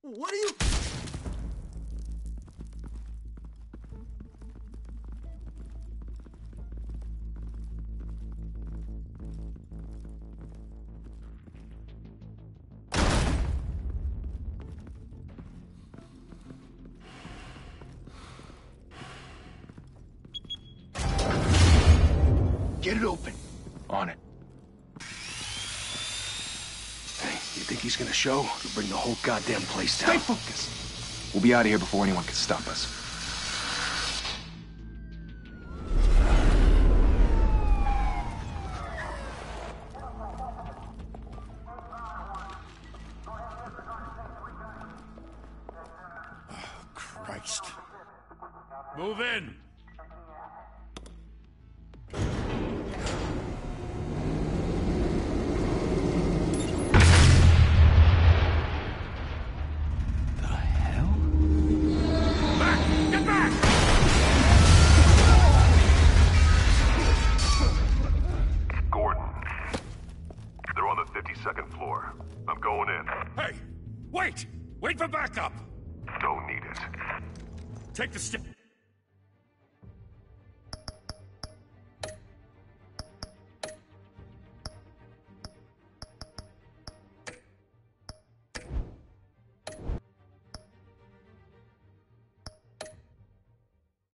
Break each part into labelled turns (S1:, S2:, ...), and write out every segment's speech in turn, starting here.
S1: What are you...
S2: Get it open. On it. Hey, you think he's gonna show? He'll bring the whole goddamn place down.
S3: Stay focused. We'll be out of here before anyone can stop us.
S4: Oh, Christ.
S5: Move in! Wait for backup!
S6: Don't need it.
S5: Take the step.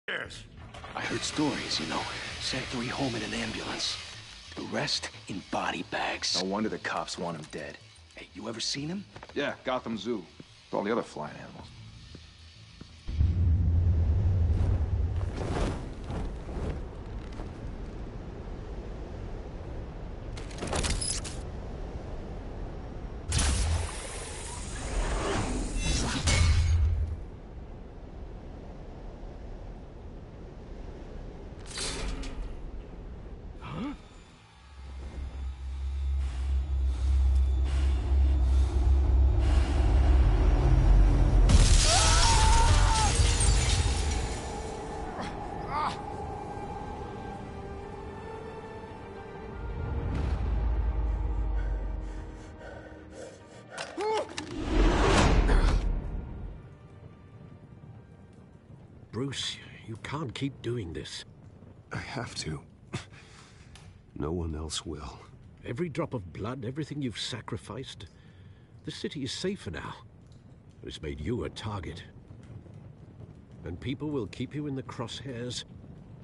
S5: Yes.
S2: I heard stories, you know. Sent 3 home in an ambulance. The rest in body bags.
S3: No wonder the cops want him dead.
S2: Hey, you ever seen him?
S3: Yeah, Gotham Zoo. With all the other flying animals.
S7: Bruce, you can't keep doing this.
S4: I have to. No one else will.
S7: Every drop of blood, everything you've sacrificed. The city is safer now. It's made you a target. And people will keep you in the crosshairs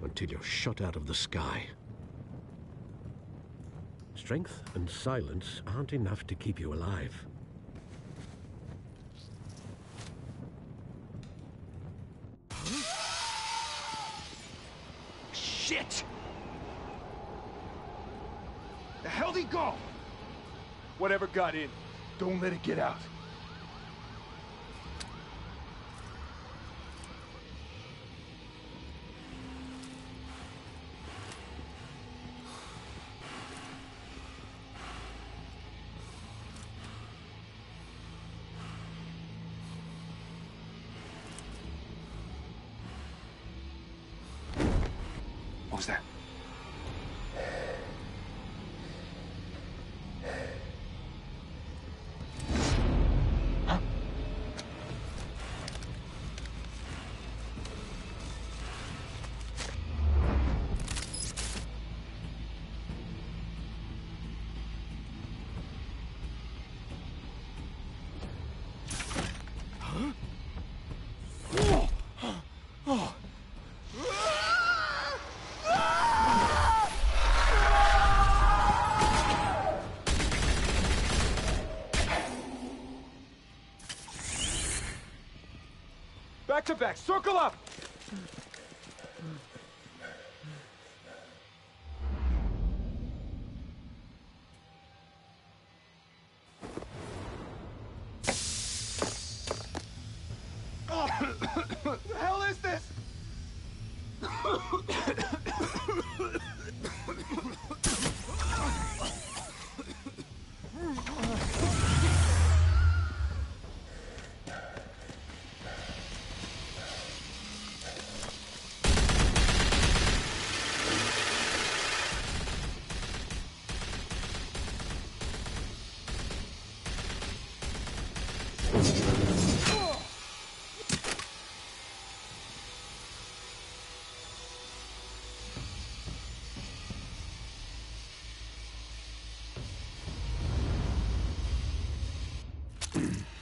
S7: until you're shot out of the sky. Strength and silence aren't enough to keep you alive.
S2: Shit! The hell'd he go?
S3: Whatever got in, don't let it get out.
S2: What was that? Huh?
S3: Back to back, circle up! What the hell is this?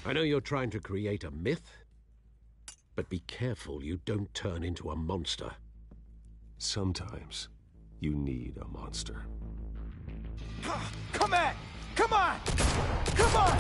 S7: I know you're trying to create a myth, but be careful you don't turn into a monster.
S4: Sometimes you need a monster.
S3: Come at! Come on! Come on!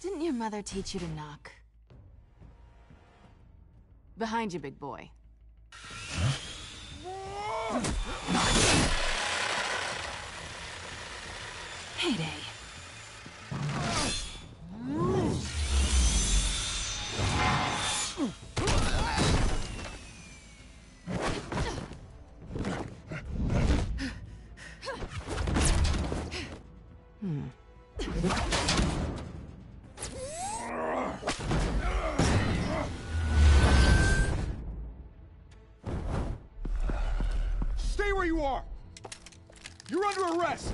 S1: Didn't your mother teach you to knock? Behind you, big boy. Heyday.
S3: Stay where you are! You're under arrest!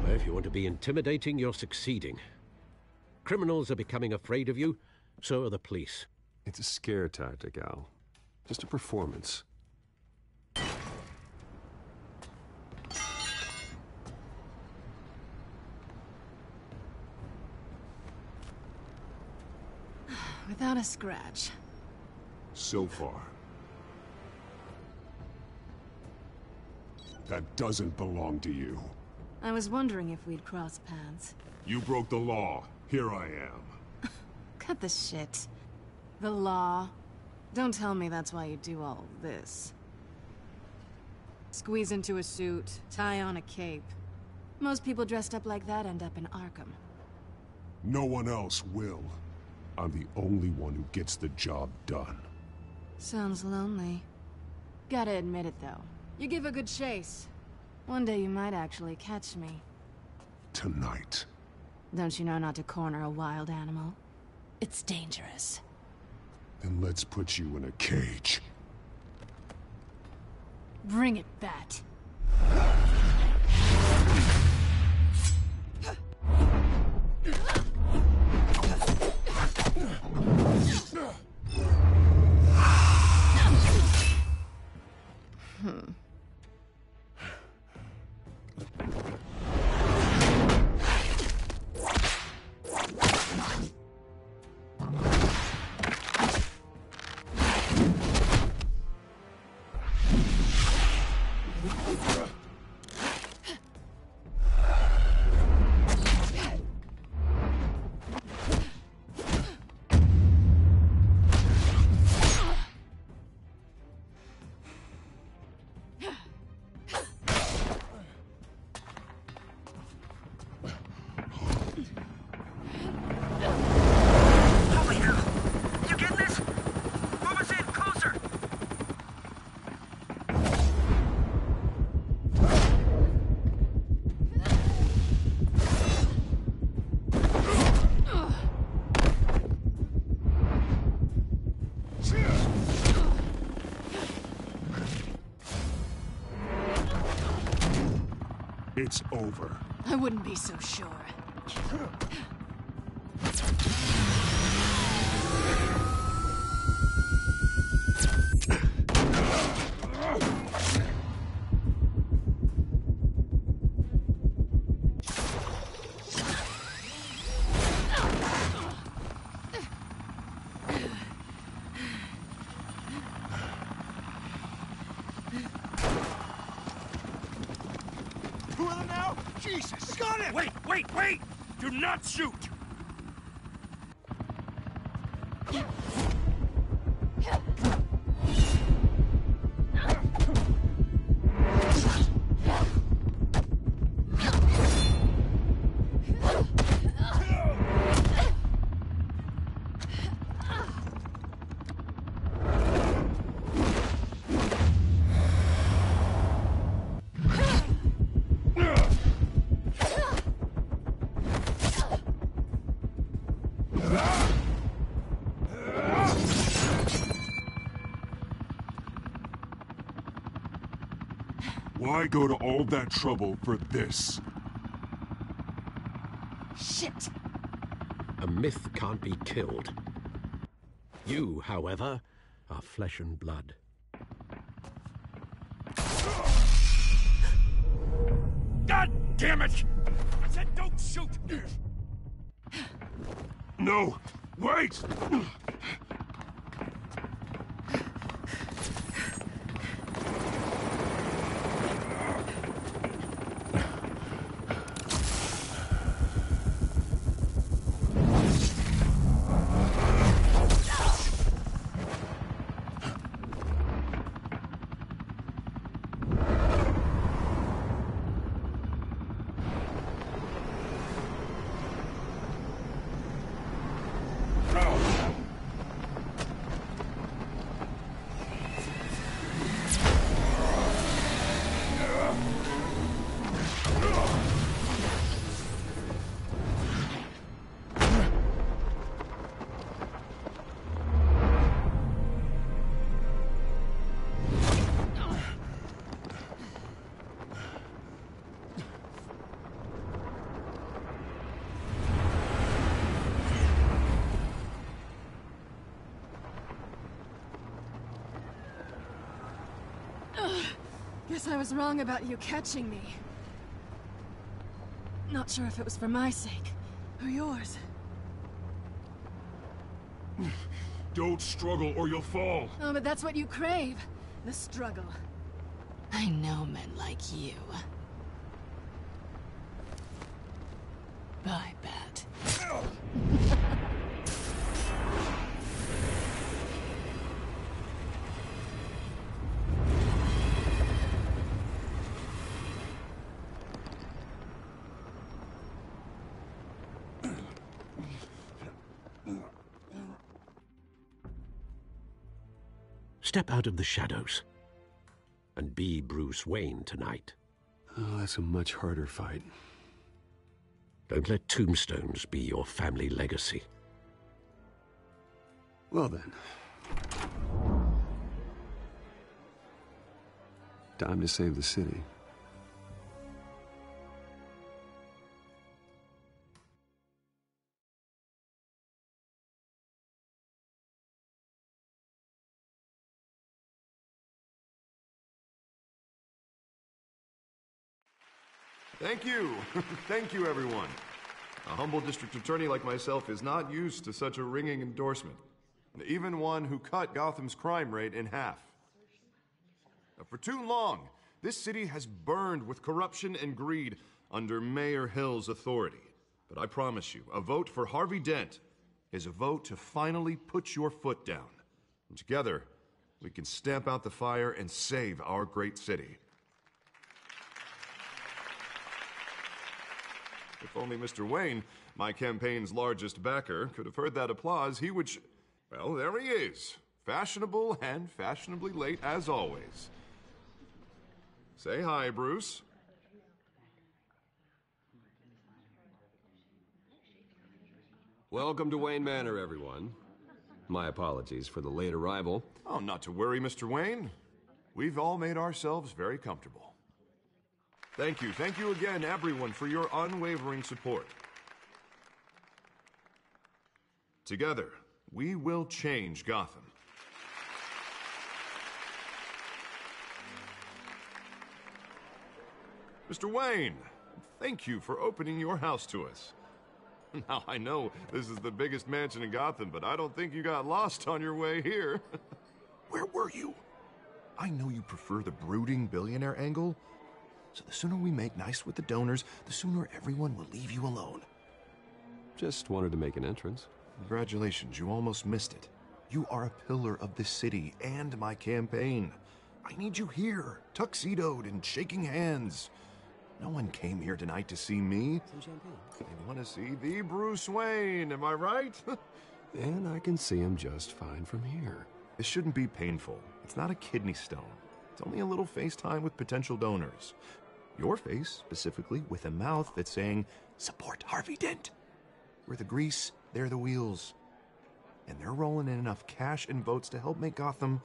S7: Well, if you want to be intimidating, you're succeeding. Criminals are becoming afraid of you, so are the police.
S4: It's a scare tactic, Al. Just a performance.
S1: Without a scratch.
S6: So far. That doesn't belong to you.
S1: I was wondering if we'd cross paths.
S6: You broke the law. Here I am.
S1: Cut the shit. The law. Don't tell me that's why you do all this. Squeeze into a suit, tie on a cape. Most people dressed up like that end up in Arkham.
S6: No one else will. I'm the only one who gets the job done.
S1: Sounds lonely. Gotta admit it, though. You give a good chase. One day you might actually catch me.
S6: Tonight.
S1: Don't you know not to corner a wild animal? It's dangerous.
S6: Then let's put you in a cage.
S1: Bring it, Bat.
S6: It's over.
S1: I wouldn't be so sure.
S5: Do not shoot!
S6: Why go to all that trouble for this?
S1: Shit!
S7: A myth can't be killed. You, however, are flesh and blood.
S5: God damn it! I said don't shoot!
S6: No! Wait!
S1: Guess I was wrong about you catching me. Not sure if it was for my sake, or yours.
S6: Don't struggle or you'll fall.
S1: Oh, but that's what you crave. The struggle. I know men like you. I bet.
S7: Step out of the shadows and be Bruce Wayne tonight.
S4: Oh, that's a much harder fight.
S7: Don't let tombstones be your family legacy.
S4: Well then. Time to save the city.
S8: Thank you. Thank you, everyone. A humble district attorney like myself is not used to such a ringing endorsement. Even one who cut Gotham's crime rate in half. For too long, this city has burned with corruption and greed under Mayor Hill's authority. But I promise you, a vote for Harvey Dent is a vote to finally put your foot down. And together, we can stamp out the fire and save our great city. If only Mr. Wayne, my campaign's largest backer, could have heard that applause, he would well, there he is. Fashionable and fashionably late as always. Say hi, Bruce.
S9: Welcome to Wayne Manor, everyone. My apologies for the late arrival.
S8: Oh, not to worry, Mr. Wayne. We've all made ourselves very comfortable. Thank you again, everyone, for your unwavering support. Together, we will change Gotham. Mr. Wayne, thank you for opening your house to us. Now, I know this is the biggest mansion in Gotham, but I don't think you got lost on your way here. Where were you? I know you prefer the brooding billionaire angle, so the sooner we make nice with the donors, the sooner everyone will leave you alone.
S9: Just wanted to make an entrance.
S8: Congratulations, you almost missed it. You are a pillar of this city and my campaign. I need you here, tuxedoed and shaking hands. No one came here tonight to see me.
S2: Some champagne.
S8: They want to see the Bruce Wayne, am I right?
S4: And I can see him just fine from here.
S8: This shouldn't be painful. It's not a kidney stone. It's only a little FaceTime with potential donors. Your face, specifically, with a mouth that's saying, support Harvey Dent. We're the grease, they're the wheels. And they're rolling in enough cash and votes to help make Gotham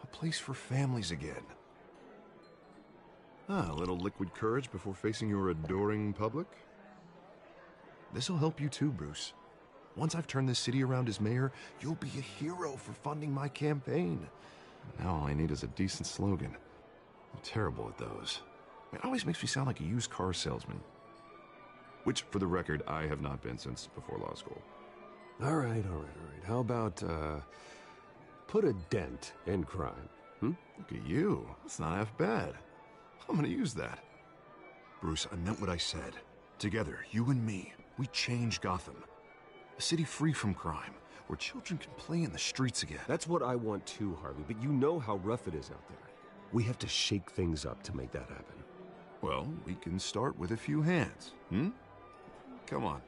S8: a place for families again. A little liquid courage before facing your adoring public. This'll help you too, Bruce. Once I've turned this city around as mayor, you'll be a hero for funding my campaign. Now all I need is a decent slogan. I'm terrible at those. It always makes me sound like a used car salesman. Which, for the record, I have not been since before law school.
S4: All right. How about, put a dent in crime?
S8: Look at you. That's not half bad. I'm gonna use that. Bruce, I meant what I said. Together, you and me, we change Gotham. A city free from crime, where children can play in the streets again.
S4: That's what I want too, Harvey, but you know how rough it is out there. We have to shake things up to make that happen.
S8: Well, we can start with a few hands, Come on.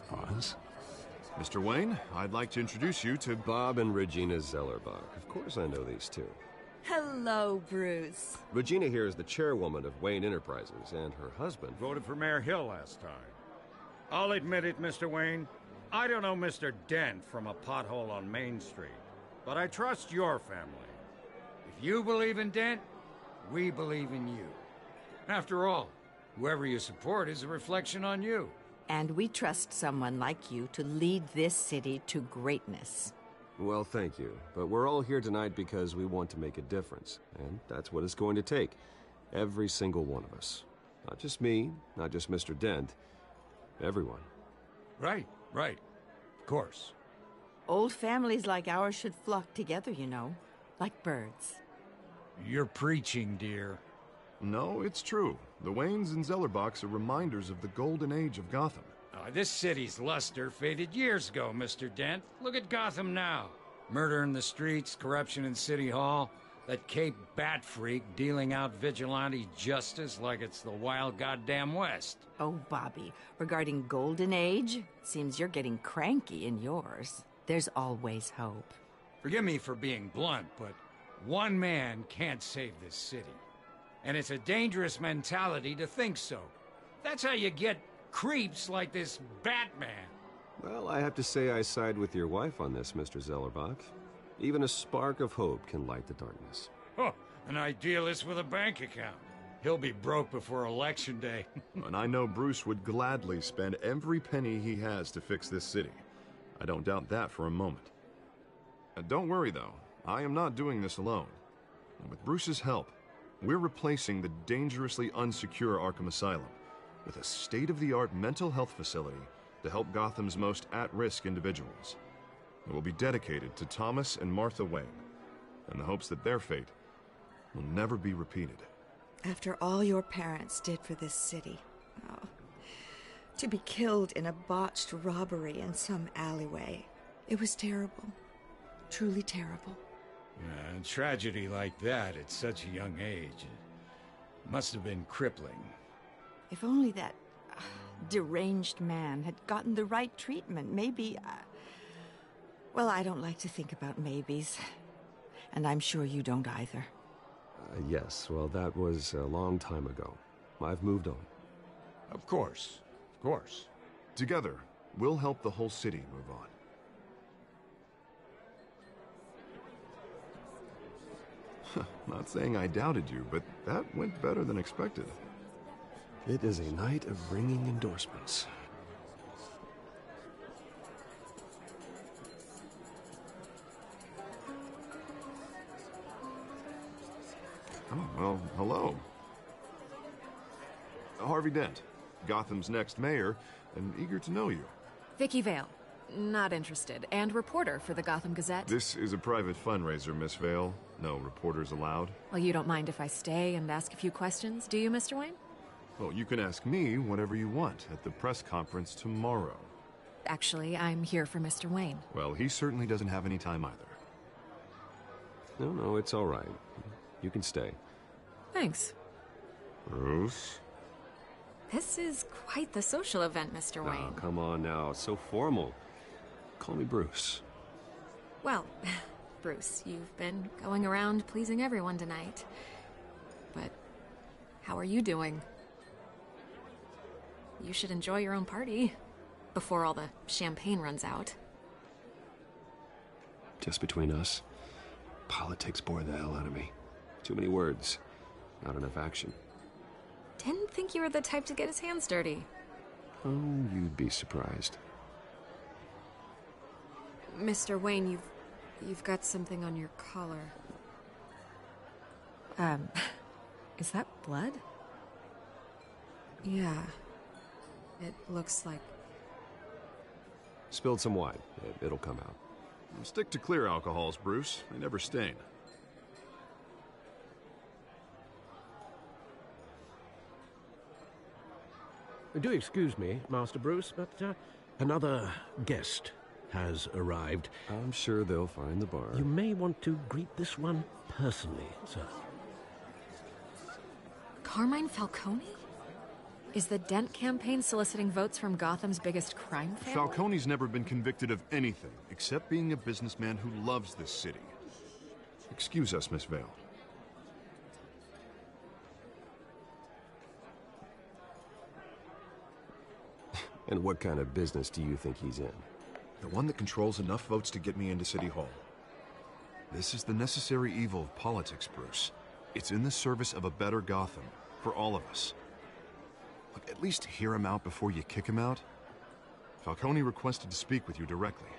S4: Pause.
S8: Mr. Wayne, I'd like to introduce you to
S9: Bob and Regina Zellerbach. Of course I know these two.
S10: Hello, Bruce.
S9: Regina here is the chairwoman of Wayne Enterprises, and her husband...
S5: Voted for Mayor Hill last time. I'll admit it, Mr. Wayne. I don't know Mr. Dent from a pothole on Main Street, but I trust your family. If you believe in Dent, we believe in you. After all, whoever you support is a reflection on you.
S10: And we trust someone like you to lead this city to greatness.
S9: Well, thank you. But we're all here tonight because we want to make a difference. And that's what it's going to take. Every single one of us. Not just me, not just Mr. Dent. Everyone.
S5: Right. Of course.
S10: Old families like ours should flock together, you know. Like birds.
S5: You're preaching, dear.
S8: No, it's true. The Waynes and Zellerbachs are reminders of the golden age of Gotham.
S5: This city's luster faded years ago, Mr. Dent. Look at Gotham now. Murder in the streets, corruption in City Hall, that Cape Bat freak dealing out vigilante justice like it's the wild goddamn West.
S10: Oh, Bobby, regarding Golden Age, seems you're getting cranky in yours. There's always hope.
S5: Forgive me for being blunt, but one man can't save this city. And it's a dangerous mentality to think so. That's how you get creeps like this Batman.
S9: Well, I have to say I side with your wife on this, Mr. Zellerbach. Even a spark of hope can light the darkness.
S5: Oh, an idealist with a bank account. He'll be broke before Election Day.
S8: And I know Bruce would gladly spend every penny he has to fix this city. I don't doubt that for a moment. Don't worry, though. I am not doing this alone. And with Bruce's help, we're replacing the dangerously unsecure Arkham Asylum with a state-of-the-art mental health facility to help Gotham's most at-risk individuals. It will be dedicated to Thomas and Martha Wayne, in the hopes that their fate will never be repeated.
S11: After all your parents did for this city, to be killed in a botched robbery in some alleyway, it was terrible. Truly terrible.
S5: A tragedy like that at such a young age, it must have been crippling.
S10: If only that deranged man had gotten the right treatment, maybe... Well, I don't like to think about maybes. And I'm sure you don't either.
S9: Yes, well, that was a long time ago. I've moved on.
S5: Of course.
S8: Together, we'll help the whole city move on. Not saying I doubted you, but that went better than expected.
S9: It is a night of ringing endorsements.
S8: Oh, well, hello. Harvey Dent, Gotham's next mayor, and eager to know you.
S12: Vicky Vale. Not interested. And reporter for the Gotham Gazette.
S8: This is a private fundraiser, Miss Vale. No reporters allowed.
S12: Well, you don't mind if I stay and ask a few questions, do you, Mr. Wayne?
S8: Well, you can ask me whatever you want at the press conference tomorrow.
S12: Actually, I'm here for Mr. Wayne.
S8: Well, he certainly doesn't have any time either.
S9: No, it's all right. You can stay.
S12: Thanks.
S8: Bruce?
S12: This is quite the social event, Mr. Wayne.
S9: Oh, come on now. It's so formal. Call me Bruce.
S12: Well, Bruce, you've been going around pleasing everyone tonight. But how are you doing? You should enjoy your own party before all the champagne runs out.
S9: Just between us, politics bore the hell out of me. Too many words, not enough action.
S12: Didn't think you were the type to get his hands dirty.
S9: Oh, you'd be surprised.
S12: Mr. Wayne, you've got something on your collar. Is that blood? Yeah. It looks like...
S9: Spilled some wine. It'll come out.
S8: Stick to clear alcohols, Bruce. They never stain.
S7: Do excuse me, Master Bruce, but another guest has arrived.
S9: I'm sure they'll find the bar.
S7: You may want to greet this one personally, sir.
S12: Carmine Falcone? Is the Dent campaign soliciting votes from Gotham's biggest crime family?
S8: Falcone's never been convicted of anything, except being a businessman who loves this city. Excuse us, Miss Vale.
S9: And what kind of business do you think he's in?
S8: The one that controls enough votes to get me into City Hall. This is the necessary evil of politics, Bruce. It's in the service of a better Gotham, for all of us. Look, at least hear him out before you kick him out. Falcone requested to speak with you directly.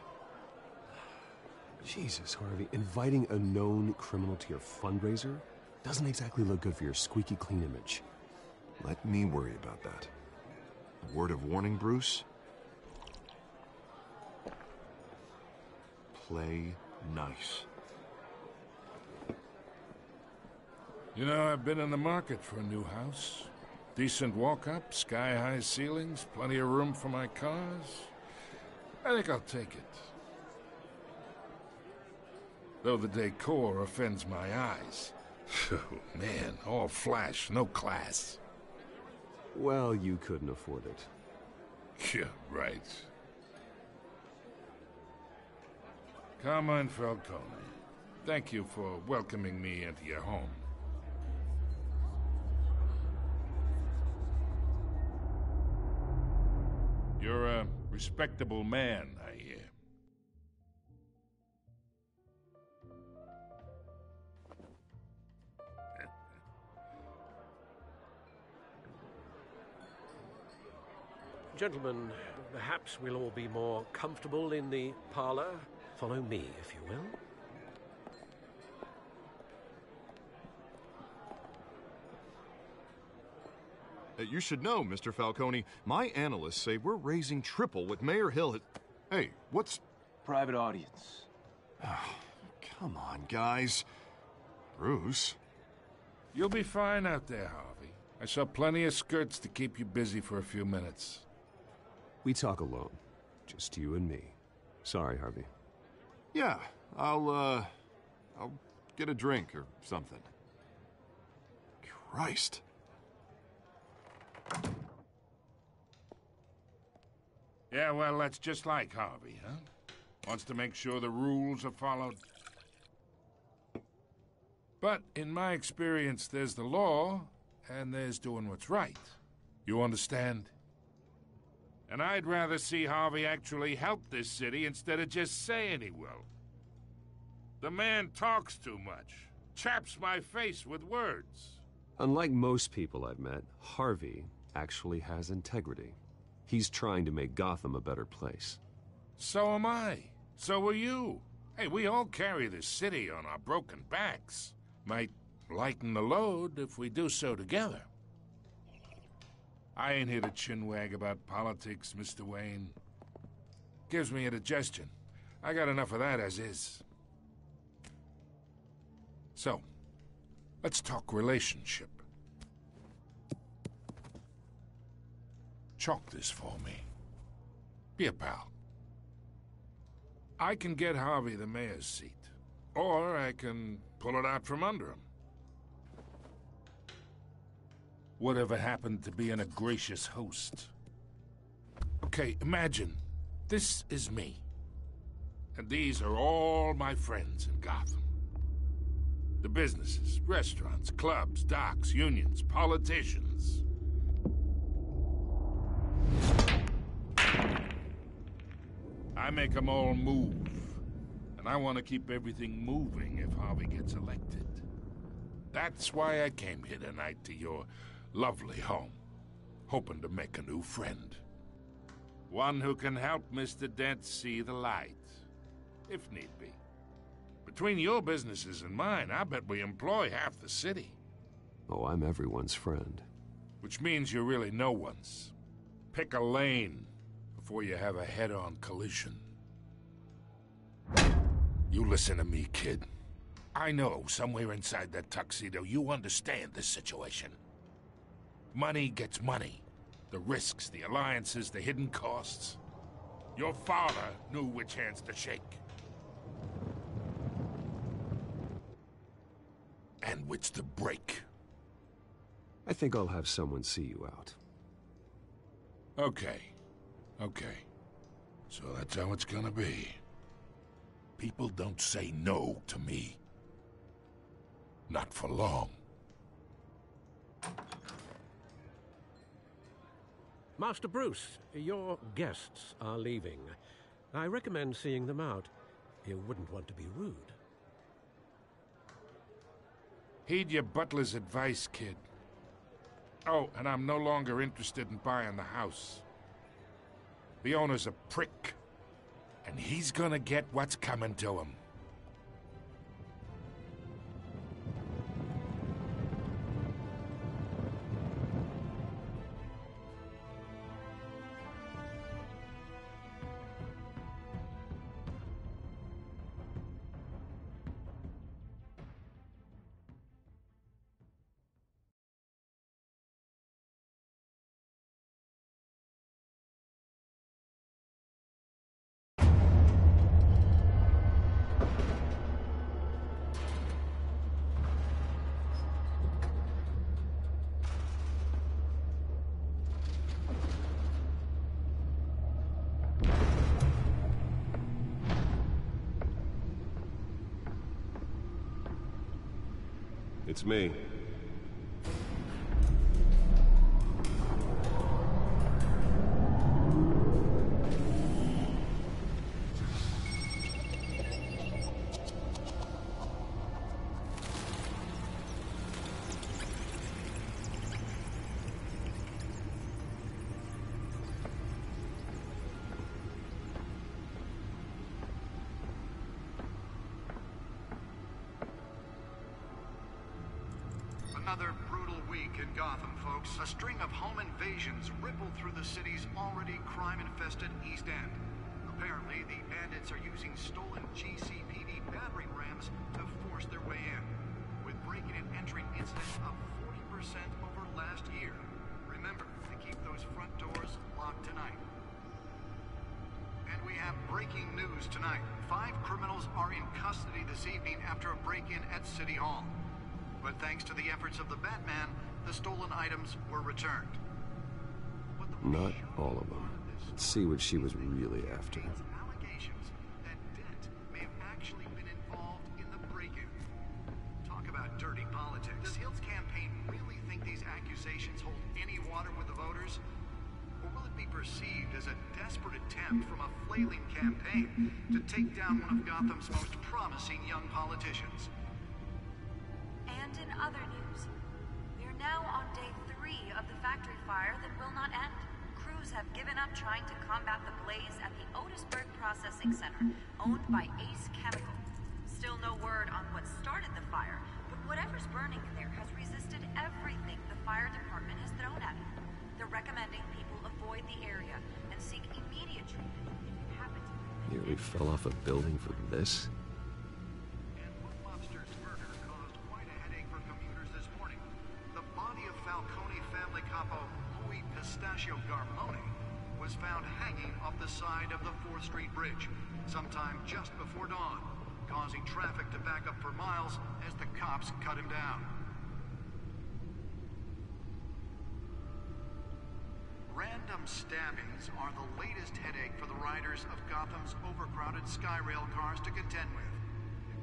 S9: Jesus, Harvey, inviting a known criminal to your fundraiser doesn't exactly look good for your squeaky clean image.
S8: Let me worry about that. A word of warning, Bruce? Play nice.
S13: You know, I've been in the market for a new house. Decent walk-up, sky-high ceilings, plenty of room for my cars. I think I'll take it. Though the decor offends my eyes. Oh, man, all flash, no class.
S9: Well, you couldn't afford it.
S13: Yeah, right. Carmine Falcone, thank you for welcoming me into your home. You're a respectable man, I hear.
S7: Gentlemen, perhaps we'll all be more comfortable in the parlor. Follow me, if you will.
S8: You should know, Mr. Falcone, my analysts say we're raising triple what Mayor Hill has... Hey, what's...
S2: Private audience.
S8: Oh, come on, guys. Bruce?
S13: You'll be fine out there, Harvey. I saw plenty of skirts to keep you busy for a few minutes.
S9: We talk alone. Just you and me. Sorry, Harvey.
S8: Yeah, I'll get a drink or something. Christ.
S13: Yeah, well, that's just like Harvey, huh? Wants to make sure the rules are followed. But in my experience, there's the law, and there's doing what's right. You understand? And I'd rather see Harvey actually help this city instead of just saying he will. The man talks too much. Chaps my face with words.
S9: Unlike most people I've met, Harvey actually has integrity. He's trying to make Gotham a better place.
S13: So am I. So are you. Hey, we all carry this city on our broken backs. Might lighten the load if we do so together. I ain't here to chinwag about politics, Mr. Wayne. Gives me indigestion. I got enough of that as is. So, let's talk relationship. Chalk this for me. Be a pal. I can get Harvey the mayor's seat, or I can pull it out from under him. Whatever happened to being a gracious host? Okay, imagine this is me, and these are all my friends in Gotham. The businesses, restaurants, clubs, docks, unions, politicians. I make them all move, and I want to keep everything moving if Harvey gets elected. That's why I came here tonight to your lovely home, hoping to make a new friend. One who can help Mr. Dent see the light, if need be. Between your businesses and mine, I bet we employ half the city.
S9: Oh, I'm everyone's friend.
S13: Which means you're really no one's. Pick a lane before you have a head-on collision. You listen to me, kid. I know somewhere inside that tuxedo you understand this situation. Money gets money. The risks, the alliances, the hidden costs. Your father knew which hands to shake. And which to break.
S9: I think I'll have someone see you out.
S13: Okay. Okay. So that's how it's gonna be. People don't say no to me. Not for long.
S7: Master Bruce, your guests are leaving. I recommend seeing them out. You wouldn't want to be rude.
S13: Heed your butler's advice, kid. Oh, and I'm no longer interested in buying the house. The owner's a prick, and he's gonna get what's coming to him.
S9: It's me.
S14: Another brutal week in Gotham, folks. A string of home invasions rippled through the city's already crime-infested East End. Apparently, the bandits are using stolen GCPD battering rams to force their way in, with breaking and entering incidents up 40% over last year. Remember to keep those front doors locked tonight. And we have breaking news tonight. 5 criminals are in custody this evening after a break-in at City Hall. But thanks to the efforts of the Batman, the stolen items were returned.
S9: Not all of them. Let's see what she was really after.
S14: Allegations that Dent may have actually been involved in the break-in. Talk about dirty politics. Does Hill's campaign really think these accusations hold any water with the voters? Or will it be perceived as a desperate attempt from a flailing campaign to take down one of Gotham's most promising young politicians?
S11: And in other news, we are now on day 3
S15: 3 of the factory fire that will not end. Crews have given up trying to combat the blaze at the Otisburg Processing Center, owned by Ace Chemical. Still no word on what started the fire, but whatever's burning in there has resisted everything the fire department has thrown at it. They're recommending people avoid the area and seek immediate treatment if you happen to.
S9: Nearly fell off a building for this?
S14: And Wood Lobster's murder caused quite a headache for commuters this morning. The body of Falcone family capo Louis Pistachio Garmoni was found hanging off the side of the 4th Street Bridge sometime just before dawn, causing traffic to back up for miles as the cops cut him down. Random stabbings are the latest headache for the riders of Gotham's overcrowded Skyrail cars to contend with.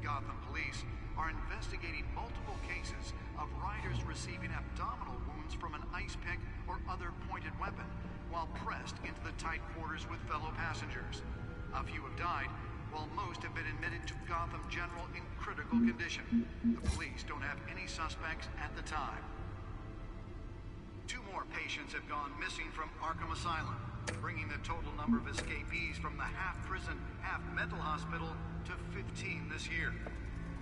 S14: Gotham police are investigating multiple cases of riders receiving abdominal wounds from an ice pick or other pointed weapon while pressed into the tight quarters with fellow passengers. A few have died, while most have been admitted to Gotham General in critical condition. The police don't have any suspects at the time. 2 more patients have gone missing from Arkham Asylum, bringing the total number of escapees from the half-prison, half-mental hospital to 15 this year.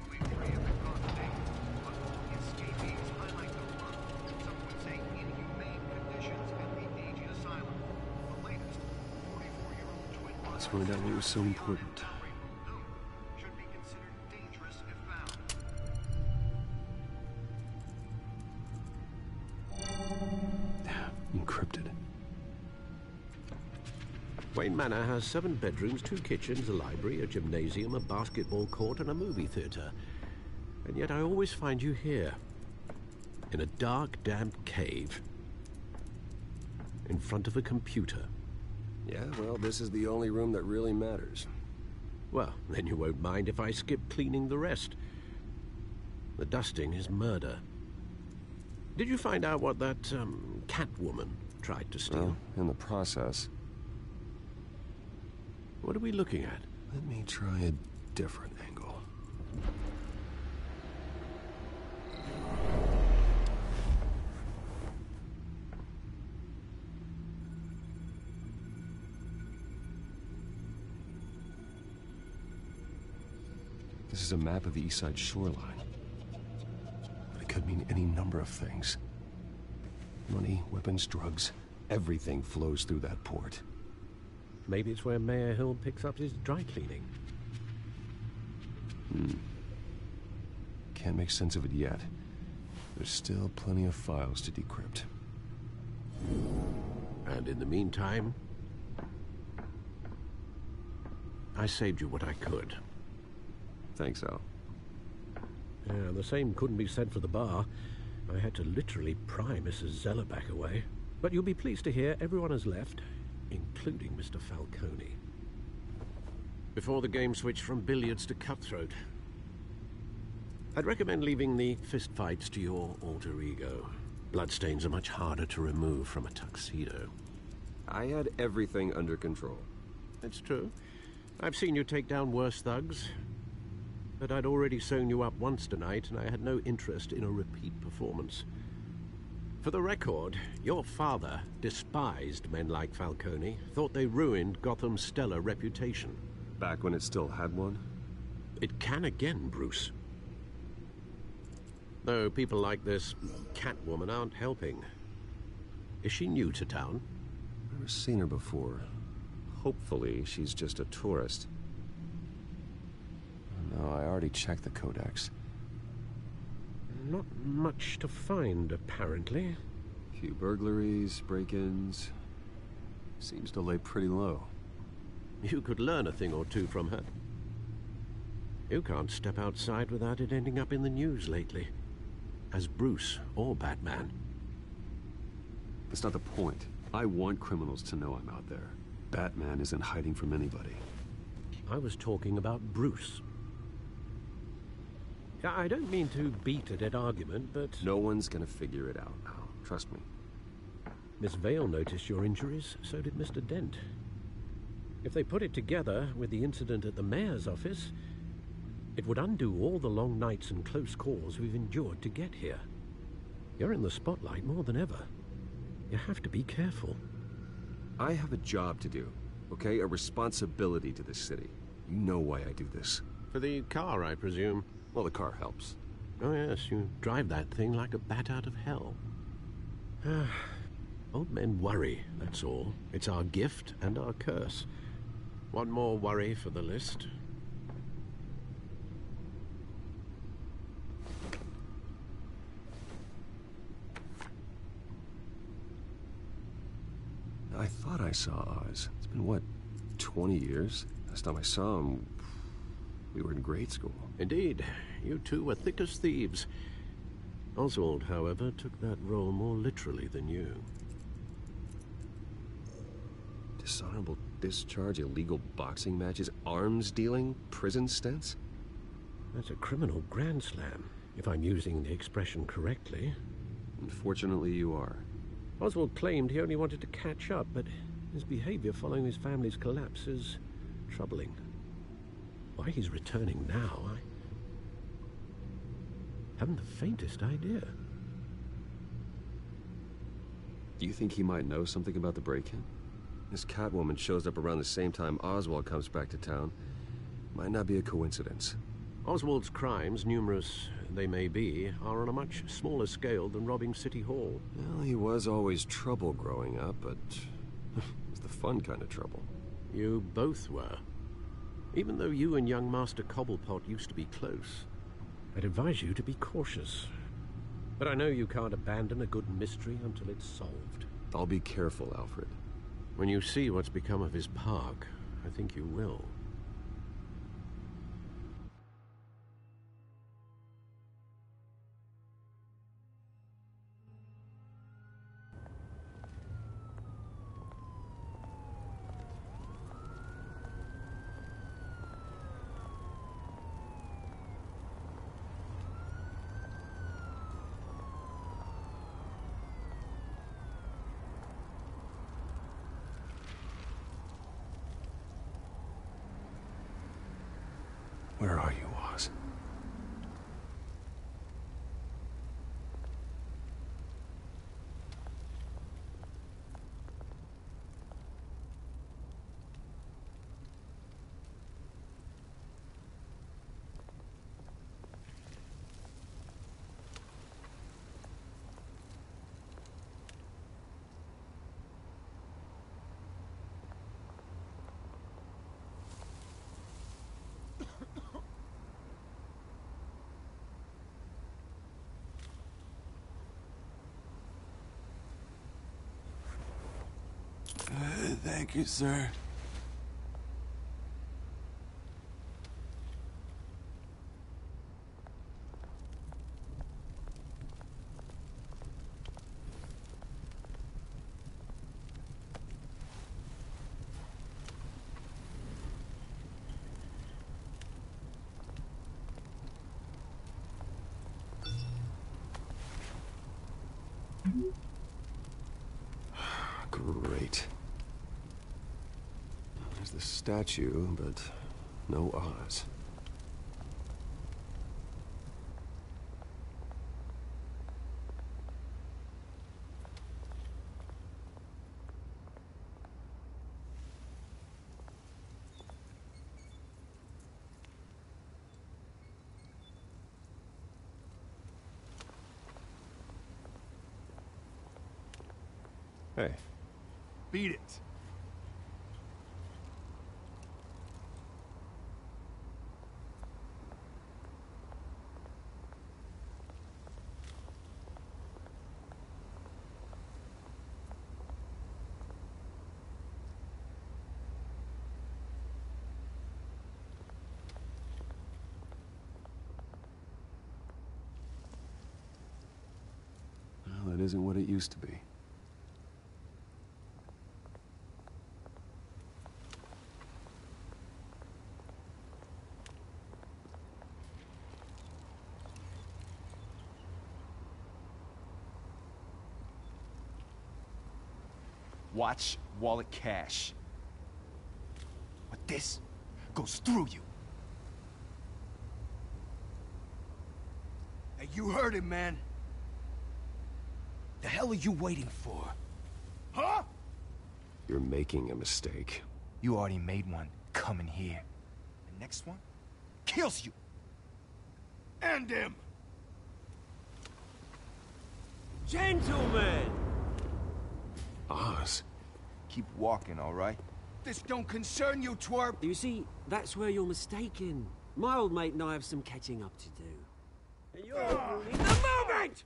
S14: Only 3 have been caught to date, but all the escapees highlight the rough, some would say inhumane conditions at the aging asylum. The latest, 44-year-old twin mother...
S9: Let's find out what was so important.
S14: should be considered dangerous if found.
S9: Encrypted.
S7: Wayne Manor has 7 bedrooms, 2 kitchens, a library, a gymnasium, a basketball court, and a movie theater. And yet I always find you here, in a dark, damp cave, in front of a computer.
S9: Yeah, well, this is the only room that really matters.
S7: Well, then you won't mind if I skip cleaning the rest. The dusting is murder. Did you find out what that, Catwoman tried to steal?
S9: Well, in the process.
S7: What are we looking at?
S9: Let me try a different angle. This is a map of the East Side shoreline. But it could mean any number of things. Money, weapons, drugs, everything flows through that port.
S7: Maybe it's where Mayor Hill picks up his dry cleaning.
S9: Can't make sense of it yet. There's still plenty of files to decrypt.
S7: And in the meantime, I saved you what I could.
S9: Thanks, Al.
S7: Yeah, the same couldn't be said for the bar. I had to literally pry Mrs. Zellerback away. But you'll be pleased to hear everyone has left, including Mr. Falcone. Before the game switched from billiards to cutthroat. I'd recommend leaving the fistfights to your alter ego. Bloodstains are much harder to remove from a tuxedo.
S9: I had everything under control.
S7: It's true. I've seen you take down worse thugs. But I'd already sewn you up once tonight, and I had no interest in a repeat performance. For the record, your father despised men like Falcone, thought they ruined Gotham's stellar reputation.
S9: Back when it still had one?
S7: It can again, Bruce. Though people like this Catwoman aren't helping. Is she new to town?
S9: Never seen her before. Hopefully, she's just a tourist. No, I already checked the codex.
S7: Not much to find, apparently.
S9: Few burglaries, break-ins. Seems to lay pretty low.
S7: You could learn a thing or two from her. You can't step outside without it ending up in the news lately. As Bruce or Batman.
S9: That's not the point. I want criminals to know I'm out there. Batman isn't hiding from anybody.
S7: I was talking about Bruce. I don't mean to beat a dead argument, but...
S9: No one's gonna figure it out now. Trust me.
S7: Miss Vale noticed your injuries, so did Mr. Dent. If they put it together with the incident at the mayor's office, it would undo all the long nights and close calls we've endured to get here. You're in the spotlight more than ever. You have to be careful.
S9: I have a job to do, okay? A responsibility to this city. You know why I do this.
S7: For the car, I presume.
S9: Well, the car helps.
S7: Oh yes, you drive that thing like a bat out of hell. Old men worry, that's all. It's our gift and our curse. One more worry for the list.
S9: I thought I saw Oz. It's been, what, 20 years? Last time I saw him, we were in grade school.
S7: Indeed. You two were thick as thieves. Oswald, however, took that role more literally than you.
S9: Dishonorable discharge, illegal boxing matches, arms dealing, prison stints?
S7: That's a criminal grand slam, if I'm using the expression correctly.
S9: Unfortunately, you are.
S7: Oswald claimed he only wanted to catch up, but his behavior following his family's collapse is troubling. Why he's returning now, I haven't the faintest idea.
S9: Do you think he might know something about the break-in? This Catwoman shows up around the same time Oswald comes back to town. Might not be a coincidence.
S7: Oswald's crimes, numerous they may be, are on a much smaller scale than robbing City Hall.
S9: Well, he was always trouble growing up, but it was the fun kind of trouble.
S7: You both were. Even though you and young Master Cobblepot used to be close, I'd advise you to be cautious. But I know you can't abandon a good mystery until it's solved.
S9: I'll be careful, Alfred.
S7: When you see what's become of his park, I think you will.
S9: Where are you, Oz?
S16: Thank you, sir.
S9: Great. There's the statue, but no Oz. Hey.
S3: Beat it.
S9: Well, it isn't what it used to be.
S2: Watch wallet cash. But this goes through you. Hey, you heard him, man. The hell are you waiting for? Huh?
S4: You're making a mistake.
S2: You already made one coming here. The next one kills you. End him!
S17: Gentlemen!
S4: Oz.
S2: Keep walking, all right? This don't concern you, twerp!
S17: You see, that's where you're mistaken. My old mate and I have some catching up to do. And you're ruining the moment!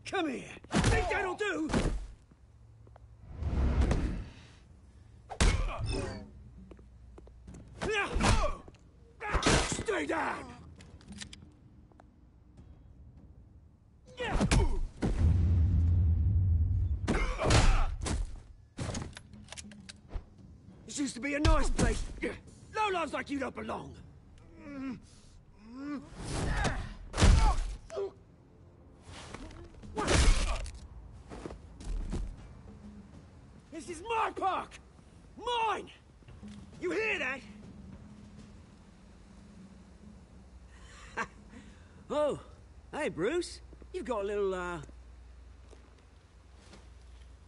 S17: Come here! Think that'll do? Stay down! This used to be a nice place. Lowlifes like you don't belong. This is my park! Mine! You hear that? Oh, hey, Bruce. You've got a little,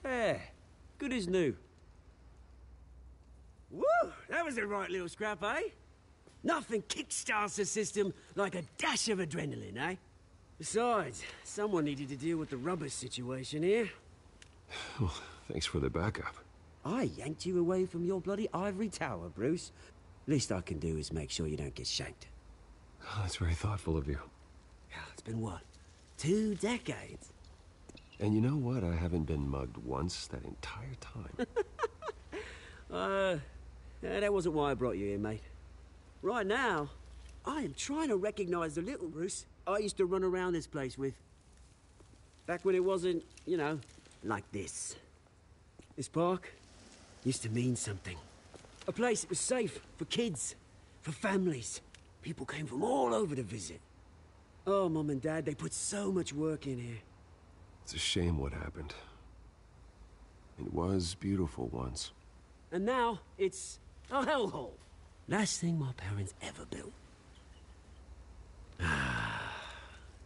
S17: yeah, good as new. Woo! That was a right little scrap, eh? Nothing kickstarts the system like a dash of adrenaline, eh? Besides, someone needed to deal with the rubber situation here.
S4: Well, thanks for the backup.
S17: I yanked you away from your bloody ivory tower, Bruce. Least I can do is make sure you don't get shanked.
S4: Oh, that's very thoughtful of you.
S17: It's been what? 2 decades?
S4: And you know what? I haven't been mugged once that entire time.
S17: That wasn't why I brought you here, mate. Right now, I am trying to recognize the little Bruce I used to run around this place with. Back when it wasn't, you know, like this. This park used to mean something. A place that was safe for kids, for families. People came from all over to visit. Oh, Mum and Dad, they put so much work in here.
S4: It's a shame what happened. It was beautiful once.
S17: And now, it's a hellhole. Last thing my parents ever built.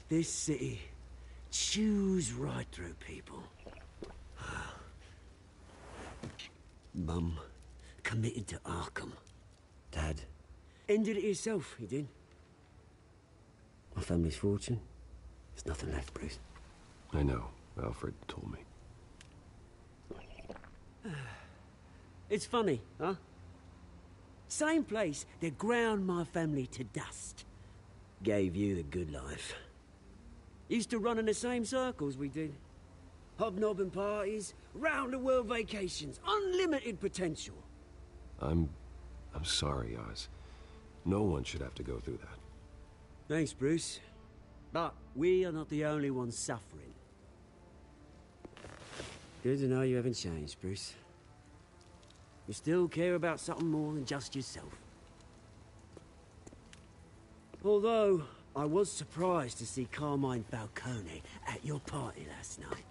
S17: This city chews right through people. Mum committed to Arkham. Dad ended it himself, he did. My family's fortune, there's nothing left, Bruce.
S4: I know. Alfred told me.
S17: It's funny, huh? Same place that ground my family to dust. Gave you the good life. Used to run in the same circles we did. Hobnobbing parties, round-the-world vacations, unlimited potential.
S4: I'm sorry, Oz. No one should have to go through that.
S17: Thanks, Bruce. But we are not the only ones suffering. Good to know you haven't changed, Bruce. You still care about something more than just yourself. Although, I was surprised to see Carmine Falcone at your party last night.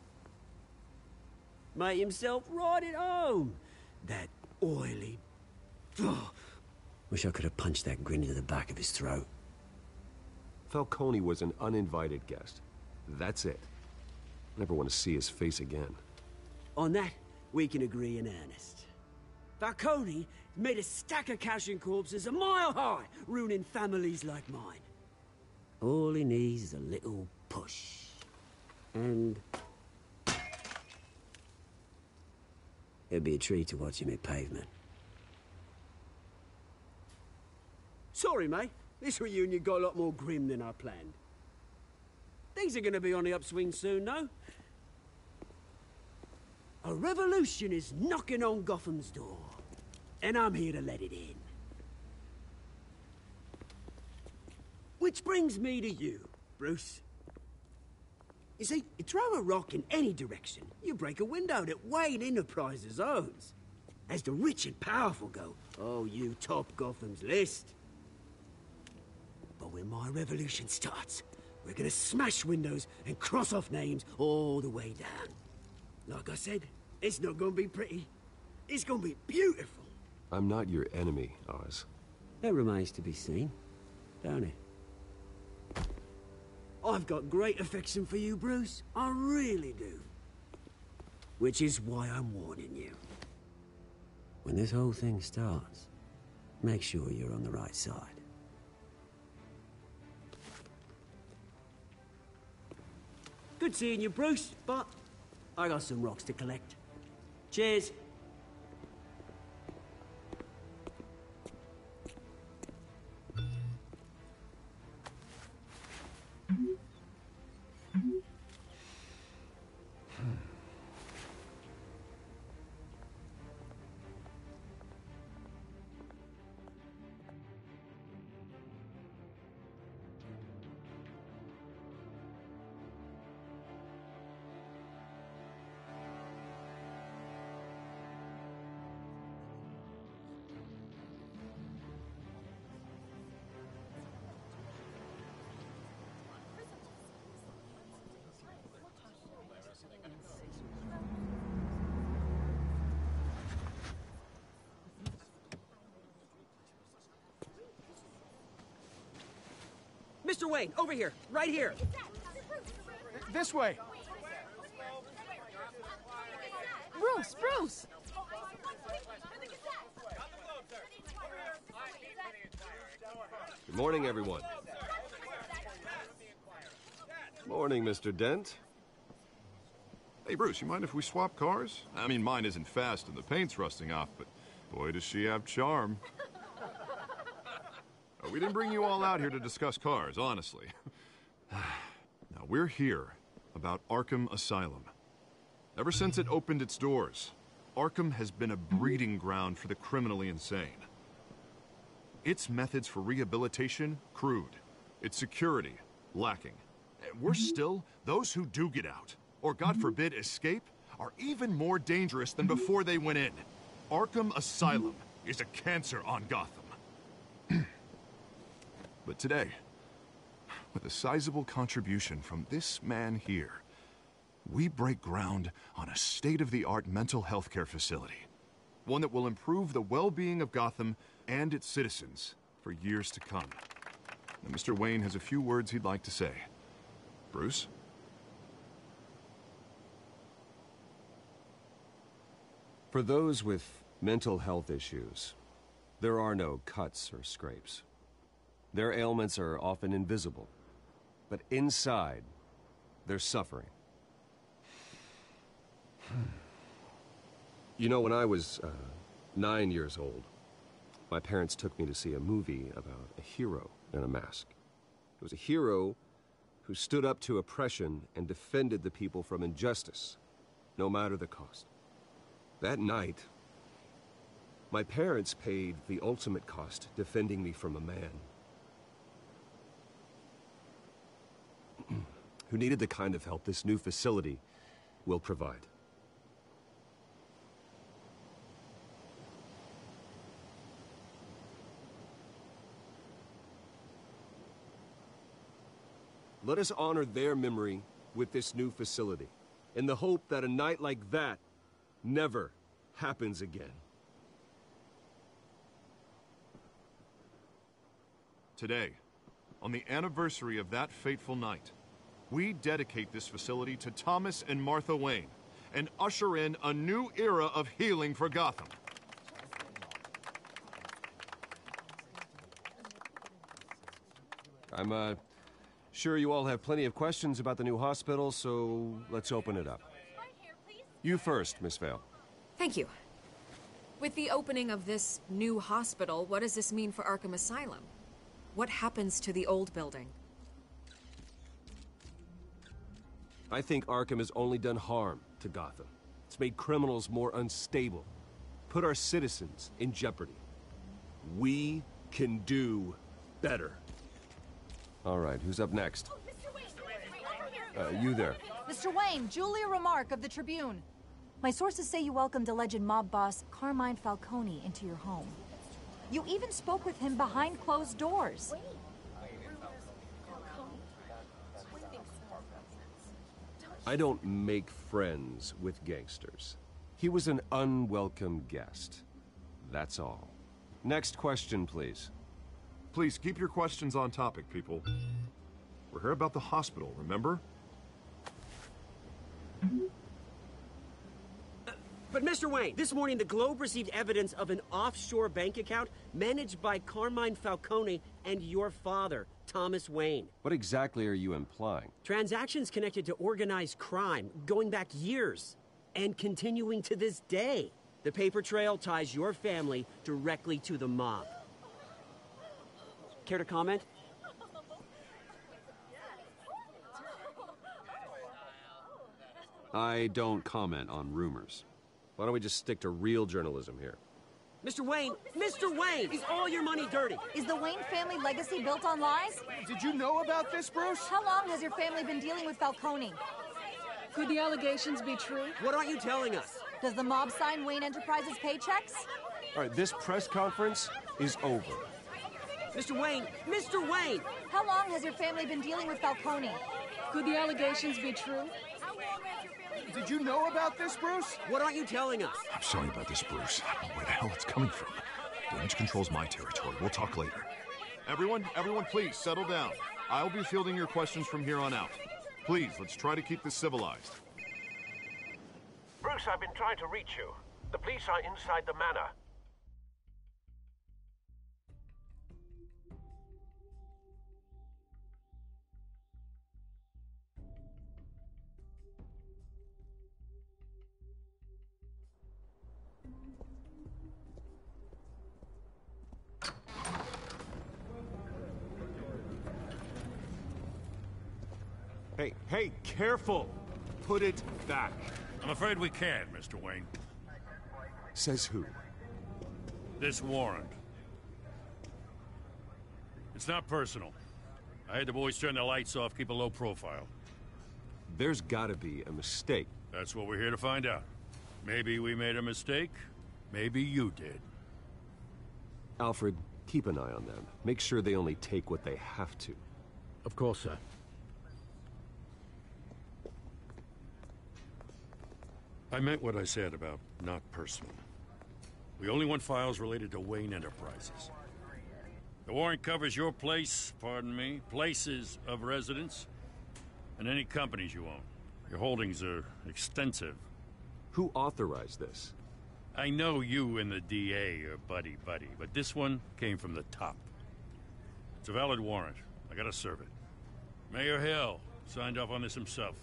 S17: Made himself right at home. That oily... Oh, wish I could have punched that grin into the back of his throat.
S4: Falcone was an uninvited guest. That's it. Never want to see his face again.
S17: On that, we can agree in earnest. Falcone made a stack of cash and corpses a mile high, ruining families like mine. All he needs is a little push. And... it'd be a treat to watch him hit pavement. Sorry, mate. This reunion got a lot more grim than I planned. Things are gonna be on the upswing soon, no? A revolution is knocking on Gotham's door. And I'm here to let it in. Which brings me to you, Bruce. You see, you throw a rock in any direction, you break a window that Wayne Enterprises owns. As the rich and powerful go, oh, you top Gotham's list. But when my revolution starts, we're gonna smash windows and cross off names all the way down. Like I said, it's not gonna be pretty. It's gonna be beautiful.
S4: I'm not your enemy, Oz.
S17: That remains to be seen, don't it? I've got great affection for you, Bruce. I really do. Which is why I'm warning you. When this whole thing starts, make sure you're on the right side. Good seeing you, Bruce, but I got some rocks to collect. Cheers. Mr. Wayne, over here, right here.
S3: This way.
S1: Bruce, Bruce!
S9: Good morning, everyone. Morning, Mr. Dent.
S8: Hey, Bruce, you mind if we swap cars? I mean, mine isn't fast and the paint's rusting off, but boy, does she have charm. We didn't bring you all out here to discuss cars, honestly. Now, we're here about Arkham Asylum. Ever since it opened its doors, Arkham has been a breeding ground for the criminally insane. Its methods for rehabilitation, crude. Its security, lacking. And worse still, those who do get out, or God forbid escape, are even more dangerous than before they went in. Arkham Asylum is a cancer on Gotham. But today, with a sizable contribution from this man here, we break ground on a state-of-the-art mental health care facility. One that will improve the well-being of Gotham and its citizens for years to come. Now, Mr. Wayne has a few words he'd like to say. Bruce?
S9: For those with mental health issues, there are no cuts or scrapes. Their ailments are often invisible, but inside, they're suffering. You know, when I was 9 years old, my parents took me to see a movie about a hero in a mask. It was a hero who stood up to oppression and defended the people from injustice, no matter the cost. That night, my parents paid the ultimate cost defending me from a man who needed the kind of help this new facility will provide. Let us honor their memory with this new facility, in the hope that a night like that never happens again.
S8: Today, on the anniversary of that fateful night, we dedicate this facility to Thomas and Martha Wayne and usher in a new era of healing for Gotham.
S9: I'm sure you all have plenty of questions about the new hospital, so let's open it up. You first, Miss Vale.
S12: Thank you. With the opening of this new hospital, what does this mean for Arkham Asylum? What happens to the old building?
S9: I think Arkham has only done harm to Gotham. It's made criminals more unstable, put our citizens in jeopardy. We can do better. All right, who's up next? You there.
S18: Mr. Wayne, Julia Remark of the Tribune. My sources say you welcomed alleged mob boss Carmine Falcone into your home. You even spoke with him behind closed doors.
S9: I don't make friends with gangsters. He was an unwelcome guest. That's all. Next question, please.
S8: Please, keep your questions on topic, people. We're here about the hospital, remember?
S17: But Mr. Wayne, this morning the Globe received evidence of an offshore bank account managed by Carmine Falcone and your father, Thomas Wayne.
S9: What exactly are you implying?
S17: Transactions connected to organized crime going back years and continuing to this day. The paper trail ties your family directly to the mob. Care to comment?
S9: I don't comment on rumors. Why don't we just stick to real journalism here?
S17: Mr. Wayne, is all your money dirty?
S18: Is the Wayne family legacy built on lies?
S3: Did you know about this, Bruce?
S18: How long has your family been dealing with Falcone?
S1: Could the allegations be true?
S17: What aren't you telling us?
S18: Does the mob sign Wayne Enterprises paychecks?
S9: All right, this press conference is over.
S17: Mr. Wayne!
S18: How long has your family been dealing with Falcone?
S1: Could the allegations be true?
S3: Did you know about this, Bruce?
S17: What aren't you telling us?
S19: I'm sorry about this, Bruce. I don't know where the hell it's coming from. Damage control's my territory. We'll talk later.
S8: Everyone, please, settle down. I'll be fielding your questions from here on out. Please, let's try to keep this civilized.
S7: Bruce, I've been trying to reach you. The police are inside the manor.
S6: Hey, careful! Put it back.
S5: I'm afraid we can't, Mr. Wayne.
S6: Says who?
S5: This warrant. It's not personal. I had the boys turn the lights off, keep a low profile.
S9: There's gotta be a mistake.
S5: That's what we're here to find out. Maybe we made a mistake. Maybe you did.
S9: Alfred, keep an eye on them. Make sure they only take what they have to.
S7: Of course, sir.
S5: I meant what I said about not personal. We only want files related to Wayne Enterprises. The warrant covers your place, pardon me, places of residence, and any companies you own. Your holdings are extensive.
S9: Who authorized this?
S5: I know you and the DA are buddy-buddy, but this one came from the top. It's a valid warrant. I gotta serve it. Mayor Hill signed off on this himself.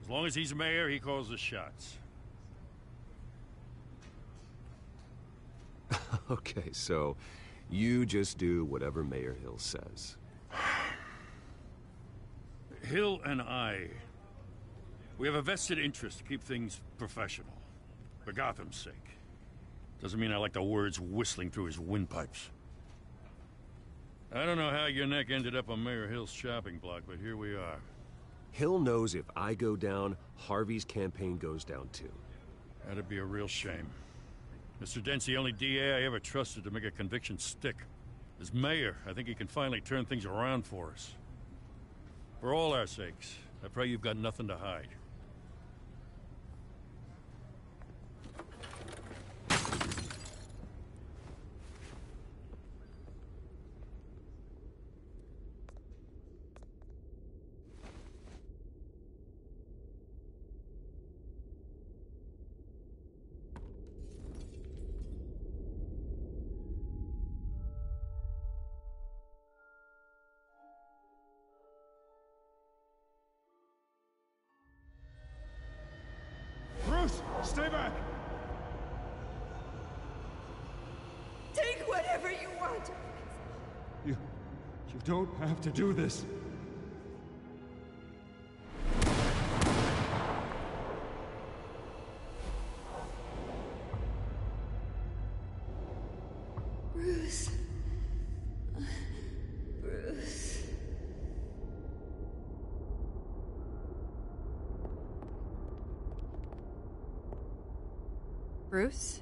S5: As long as he's mayor, he calls the shots.
S9: Okay, so you just do whatever Mayor Hill says.
S5: Hill and we have a vested interest to keep things professional. For Gotham's sake. Doesn't mean I like the words whistling through his windpipes. I don't know how your neck ended up on Mayor Hill's shopping block, but here we are.
S9: Hill knows if I go down, Harvey's campaign goes down too.
S5: That'd be a real shame. Mr. Dent's the only DA I ever trusted to make a conviction stick. As mayor, I think he can finally turn things around for us. For all our sakes, I pray you've got nothing to hide.
S3: Stay back!
S11: Take whatever you want!
S3: You don't have to do this.
S11: Bruce. Bruce.
S12: Bruce?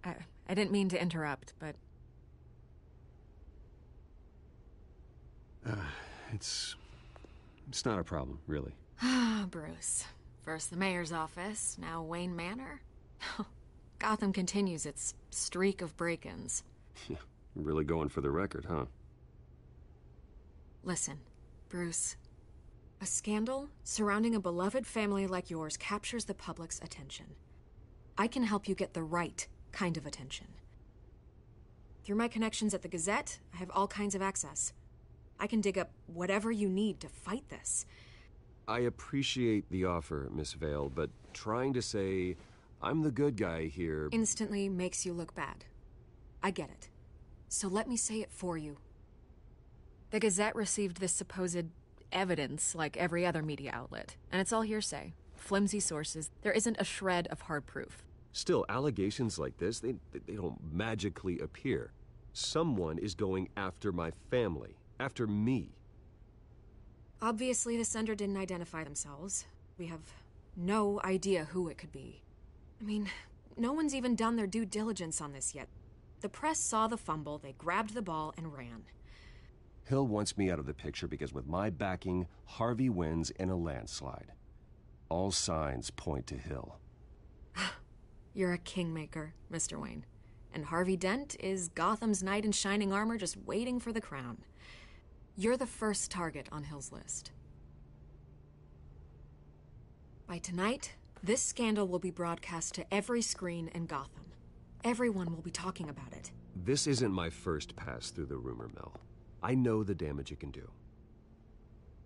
S12: I didn't mean to interrupt, but...
S9: It's not a problem, really.
S12: Ah, Bruce. First the mayor's office, now Wayne Manor. Gotham continues its streak of break-ins.
S9: You're really going for the record, huh?
S12: Listen, Bruce. A scandal surrounding a beloved family like yours captures the public's attention. I can help you get the right kind of attention. Through my connections at the Gazette, I have all kinds of access. I can dig up whatever you need to fight this.
S9: I appreciate the offer, Miss Vale, but trying to say I'm the good guy here
S12: instantly makes you look bad. I get it. So let me say it for you. The Gazette received this supposed evidence like every other media outlet, and it's all hearsay. Flimsy sources. There isn't a shred of hard proof.
S9: Still, allegations like this, they don't magically appear. Someone is going after my family, after me.
S12: Obviously, the sender didn't identify themselves. We have no idea who it could be. I mean, no one's even done their due diligence on this yet. The press saw the fumble, they grabbed the ball and ran.
S9: Hill wants me out of the picture because with my backing, Harvey wins in a landslide. All signs point to Hill.
S12: You're a kingmaker, Mr. Wayne. And Harvey Dent is Gotham's knight in shining armor just waiting for the crown. You're the first target on Hill's list. By tonight, this scandal will be broadcast to every screen in Gotham. Everyone will be talking about it.
S9: This isn't my first pass through the rumor mill. I know the damage it can do.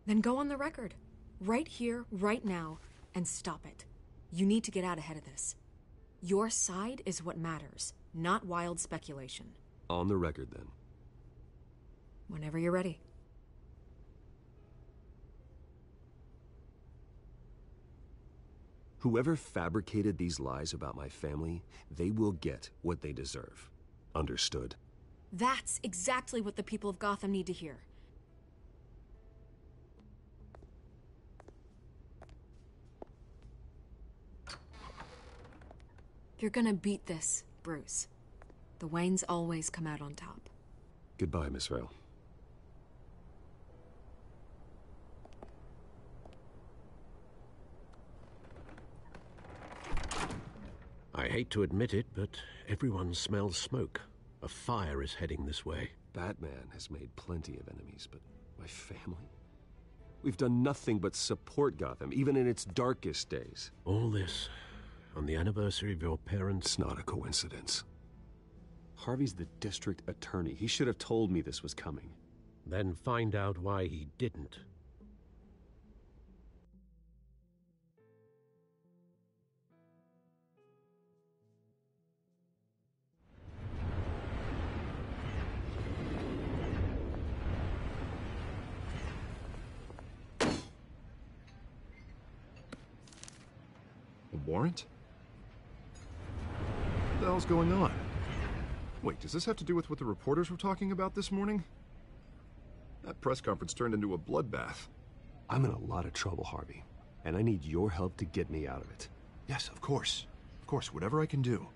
S12: Then go on the record. Right here, right now, and stop it. You need to get out ahead of this. Your side is what matters, not wild speculation.
S9: On the record, then.
S12: Whenever you're ready.
S9: Whoever fabricated these lies about my family, they will get what they deserve. Understood?
S12: That's exactly what the people of Gotham need to hear. You're gonna beat this, Bruce. The Waynes always come out on top.
S9: Goodbye, Miss Vale.
S7: I hate to admit it, but everyone smells smoke. A fire is heading this way.
S9: Batman has made plenty of enemies, but my family? We've done nothing but support Gotham, even in its darkest days.
S7: All this on the anniversary of your parents'...
S9: It's not a coincidence. Harvey's the district attorney. He should have told me this was coming.
S7: Then find out why he didn't.
S8: A warrant? What the hell's going on? Wait, does this have to do with what the reporters were talking about this morning? That press conference turned into a bloodbath.
S9: I'm in a lot of trouble, Harvey, and I need your help to get me out of it.
S19: Yes, of course. Of course, whatever I can do.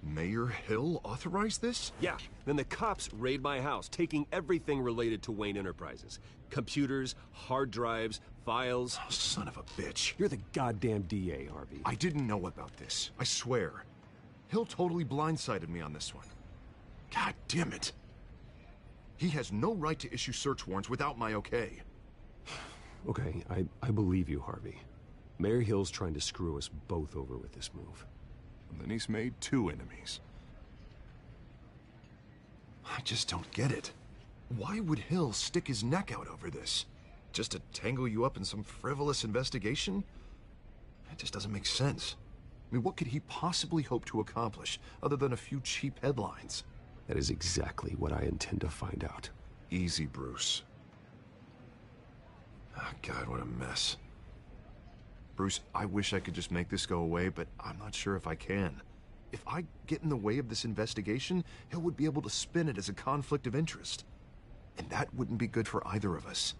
S8: Mayor Hill authorized this?
S9: Yeah, then the cops raid my house, taking everything related to Wayne Enterprises. Computers, hard drives, files.
S19: Oh, son of a bitch.
S9: You're the goddamn DA, Harvey.
S8: I didn't know about this. I swear. Hill totally blindsided me on this one. God damn it. He has no right to issue search warrants without my okay.
S9: Okay, I believe you, Harvey. Mayor Hill's trying to screw us both over with this move.
S19: And then he's made 2 enemies.
S8: I just don't get it. Why would Hill stick his neck out over this? Just to tangle you up in some frivolous investigation? It just doesn't make sense. I mean, what could he possibly hope to accomplish other than a few cheap headlines?
S9: That is exactly what I intend to find out.
S8: Easy, Bruce. Oh, God, what a mess. Bruce, I wish I could just make this go away, but I'm not sure if I can. If I get in the way of this investigation, Hill would be able to spin it as a conflict of interest. And that wouldn't be good for either of us.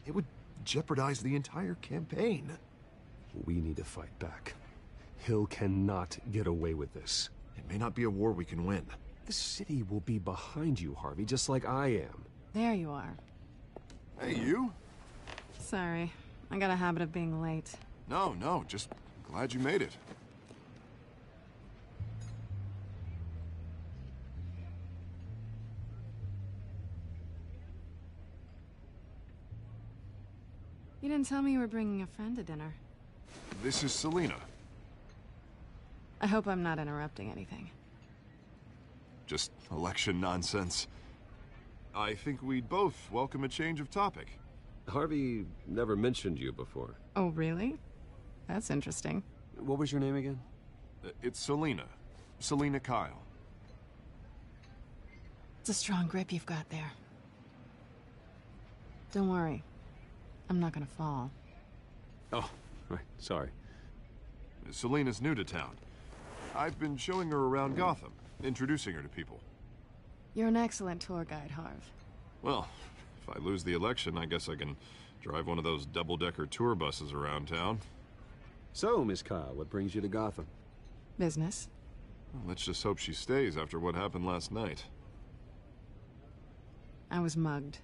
S8: It would jeopardize the entire campaign.
S9: We need to fight back. Hill cannot get away with this.
S8: It may not be a war we can win.
S9: The city will be behind you, Harvey, just like I am.
S1: There you are.
S19: Hey, you?
S1: Sorry. I got a habit of being late.
S19: No, just glad you made it.
S1: You didn't tell me you were bringing a friend to dinner.
S8: This is Selina.
S1: I hope I'm not interrupting anything.
S8: Just election nonsense. I think we'd both welcome a change of topic.
S9: Harvey never mentioned you before.
S1: Oh, really? That's interesting.
S9: What was your name again?
S8: It's Selina. Selina Kyle.
S1: It's a strong grip you've got there. Don't worry. I'm not gonna fall.
S9: Oh, right. Sorry.
S8: Selina's new to town. I've been showing her around Gotham, introducing her to people.
S1: You're an excellent tour guide, Harv.
S8: Well, if I lose the election, I guess I can drive one of those double-decker tour buses around town.
S9: So, Miss Kyle, what brings you to Gotham?
S1: Business.
S8: Well, let's just hope she stays after what happened last night.
S1: I was mugged.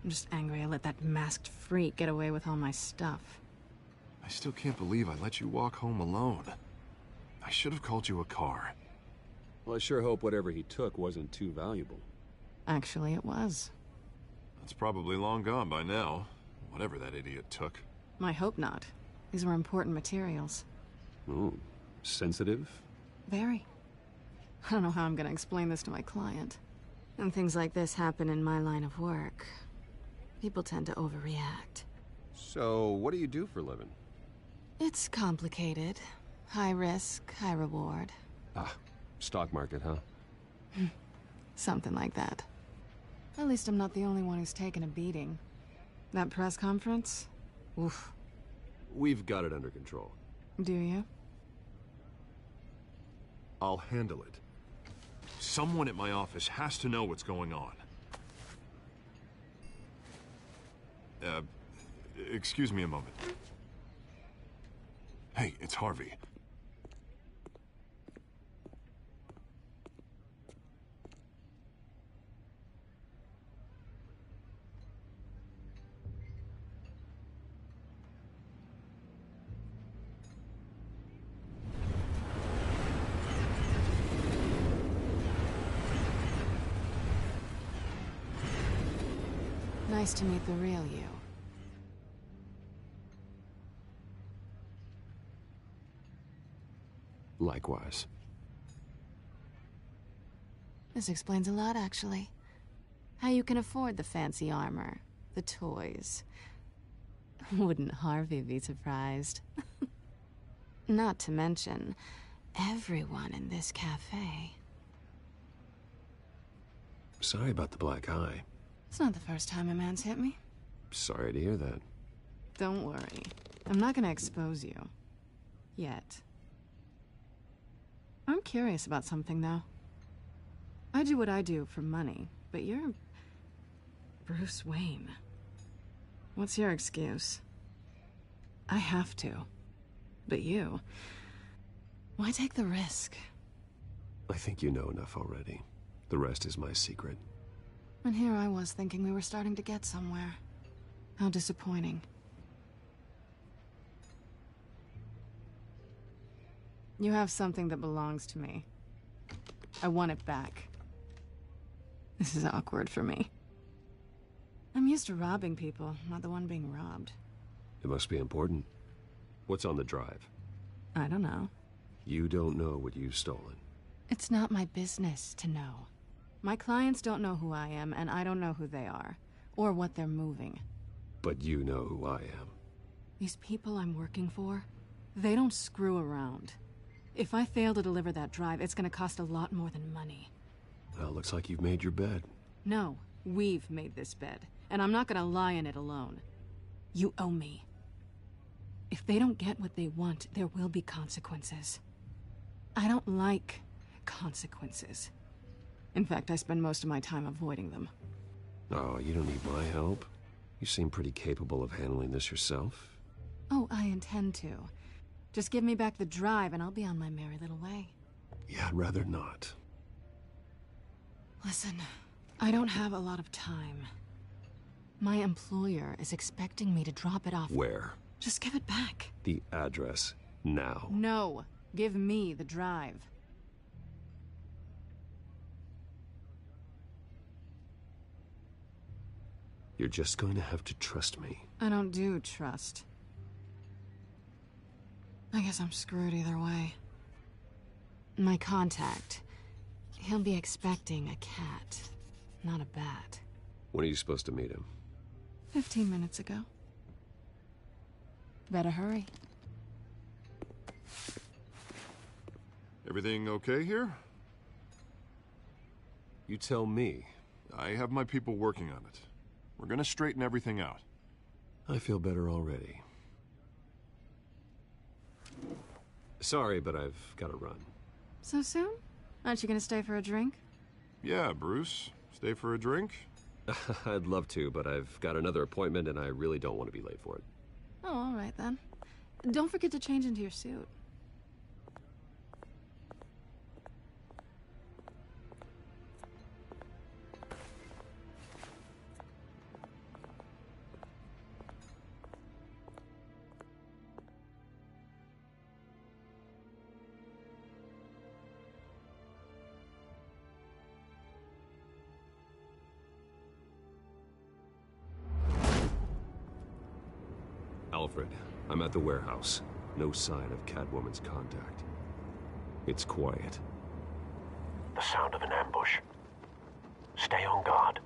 S1: I'm just angry I let that masked freak get away with all my stuff.
S8: I still can't believe I let you walk home alone. I should have called you a car.
S9: Well, I sure hope whatever he took wasn't too valuable.
S1: Actually, it was.
S8: It's probably long gone by now, whatever that idiot took.
S1: I hope not. These were important materials.
S9: Ooh, sensitive?
S1: Very. I don't know how I'm gonna explain this to my client. And things like this happen in my line of work. People tend to overreact.
S9: So, what do you do for a living?
S1: It's complicated. High risk, high reward.
S9: Ah, stock market, huh?
S1: Something like that. At least I'm not the only one who's taken a beating. That press conference? Oof.
S9: We've got it under control.
S1: Do you?
S8: I'll handle it. Someone at my office has to know what's going on. Excuse me a moment. Hey, it's Harvey.
S1: Nice to meet the real you.
S9: Likewise.
S1: This explains a lot, actually. How you can afford the fancy armor, the toys. Wouldn't Harvey be surprised? Not to mention, everyone in this cafe.
S9: Sorry about the black eye.
S1: It's not the first time a man's hit me.
S9: Sorry to hear that.
S1: Don't worry. I'm not gonna expose you. Yet. I'm curious about something, though. I do what I do for money, but you're... Bruce Wayne. What's your excuse? I have to. But you... Why take the risk?
S9: I think you know enough already. The rest is my secret.
S1: And here I was thinking we were starting to get somewhere. How disappointing. You have something that belongs to me. I want it back. This is awkward for me. I'm used to robbing people, not the one being robbed.
S9: It must be important. What's on the drive?
S1: I don't know.
S9: You don't know what you've stolen.
S1: It's not my business to know. My clients don't know who I am, and I don't know who they are, or what they're moving.
S9: But you know who I am.
S1: These people I'm working for, they don't screw around. If I fail to deliver that drive, it's gonna cost a lot more than money.
S9: Well, looks like you've made your bed.
S1: No, we've made this bed, and I'm not gonna lie in it alone. You owe me. If they don't get what they want, there will be consequences. I don't like consequences. In fact, I spend most of my time avoiding them.
S9: Oh, you don't need my help. You seem pretty capable of handling this yourself.
S1: Oh, I intend to. Just give me back the drive and I'll be on my merry little way.
S9: Yeah, I'd rather not.
S1: Listen, I don't have a lot of time. My employer is expecting me to drop it off.
S9: Where?
S1: Just give it back.
S9: The address, now.
S1: No, give me the drive.
S4: You're just going to have to trust me.
S1: I don't do trust. I guess I'm screwed either way. My contact. He'll be expecting a cat, not a bat.
S4: When are you supposed to meet him?
S1: 15 minutes ago. Better hurry.
S8: Everything okay here?
S4: You tell me.
S8: I have my people working on it. We're gonna straighten everything out.
S4: I feel better already. Sorry, but I've got to run.
S1: So soon? Aren't you gonna stay for a drink?
S8: Yeah, Bruce. Stay for a drink?
S4: I'd love to, but I've got another appointment and I really don't want to be late for it.
S1: Oh, all right then. Don't forget to change into your suit.
S4: Alfred, I'm at the warehouse. No sign of Catwoman's contact. It's quiet.
S7: The sound of an ambush. Stay on guard.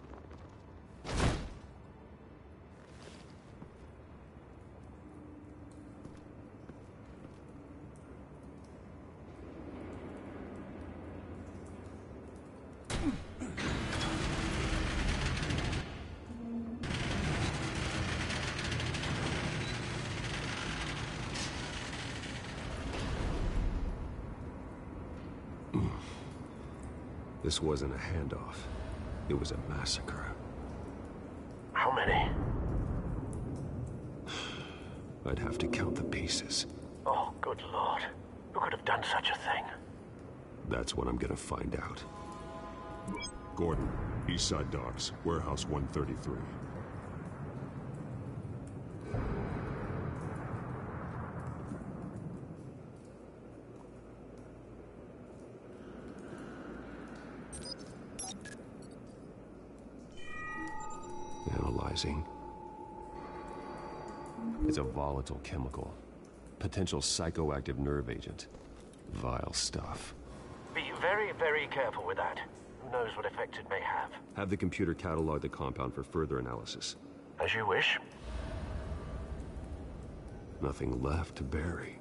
S4: This wasn't a handoff. It was a massacre.
S7: How many?
S4: I'd have to count the pieces.
S7: Oh, good Lord. Who could have done such a thing?
S4: That's what I'm gonna find out.
S6: Gordon, Eastside Docks, Warehouse 133.
S4: Analyzing. It's a volatile chemical. Potential psychoactive nerve agent. Vile stuff.
S7: Be very, very careful with that. Who knows what effect it may have.
S4: Have the computer catalog the compound for further analysis.
S7: As you wish.
S4: Nothing left to bury.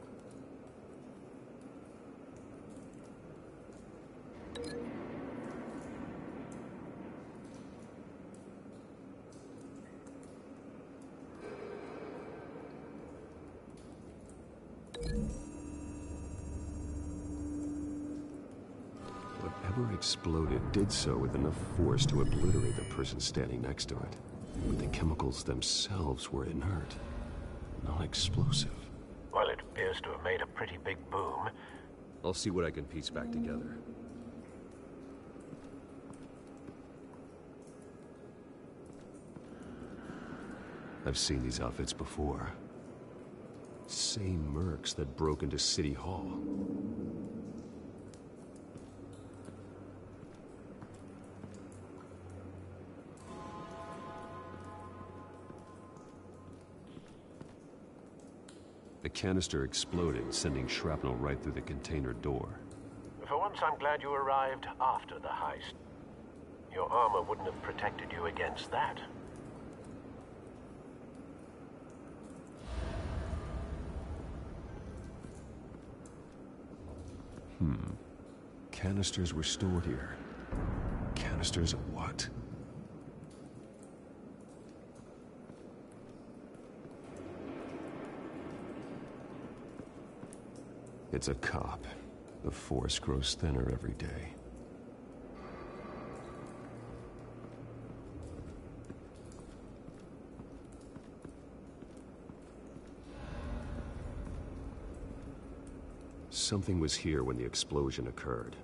S4: Whatever exploded did so with enough force to obliterate the person standing next to it. But the chemicals themselves were inert, non-explosive.
S7: Well, it appears to have made a pretty big boom.
S4: I'll see what I can piece back together. I've seen these outfits before. Same mercs that broke into City Hall. The canister exploded, sending shrapnel right through the container door.
S7: For once, I'm glad you arrived after the heist. Your armor wouldn't have protected you against that.
S4: Canisters were stored here. Canisters of what? It's a cop. The force grows thinner every day. Something was here when the explosion occurred.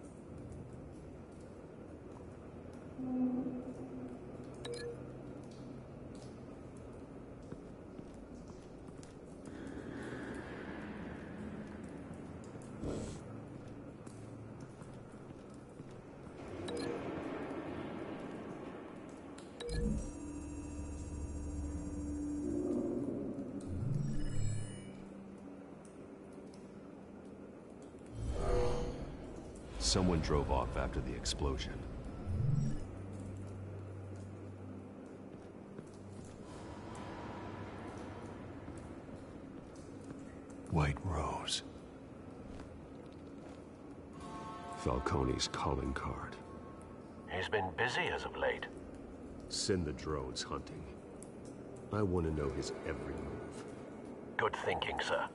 S4: Someone drove off after the explosion.
S6: White Rose.
S4: Falcone's calling card.
S7: He's been busy as of late.
S4: Send the drones hunting. I want to know his every move.
S7: Good thinking, sir.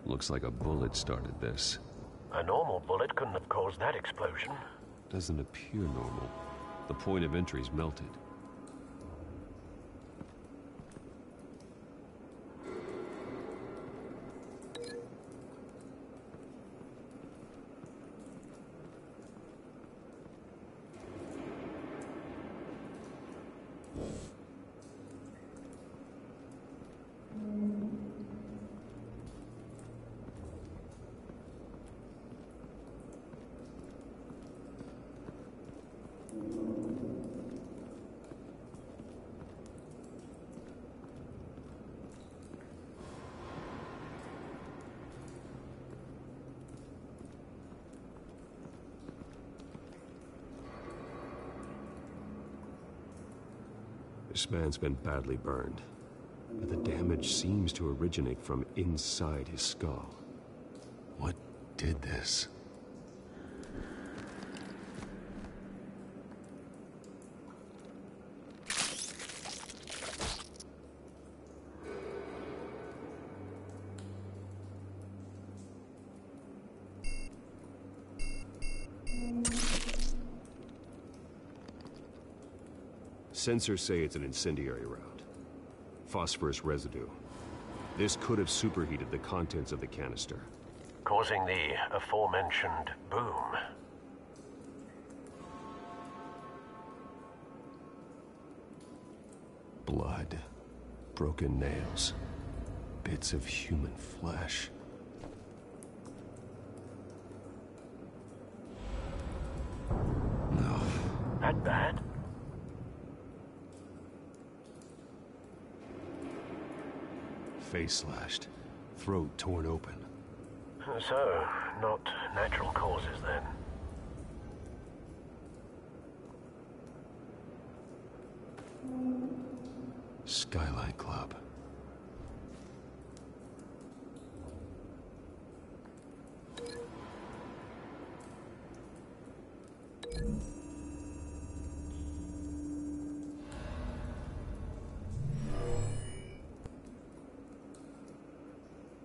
S4: Looks like a bullet started this.
S7: A normal bullet couldn't have caused that explosion.
S4: Doesn't appear normal. The point of entry's melted. This man's been badly burned, but the damage seems to originate from inside his skull. What did this? Sensors say it's an incendiary round. Phosphorus residue. This could have superheated the contents of the canister,
S7: causing the aforementioned boom.
S4: Blood, broken nails, bits of human flesh. No.
S7: That bad?
S4: Face slashed, throat torn open.
S7: So, not natural causes then.
S4: Skylight Club.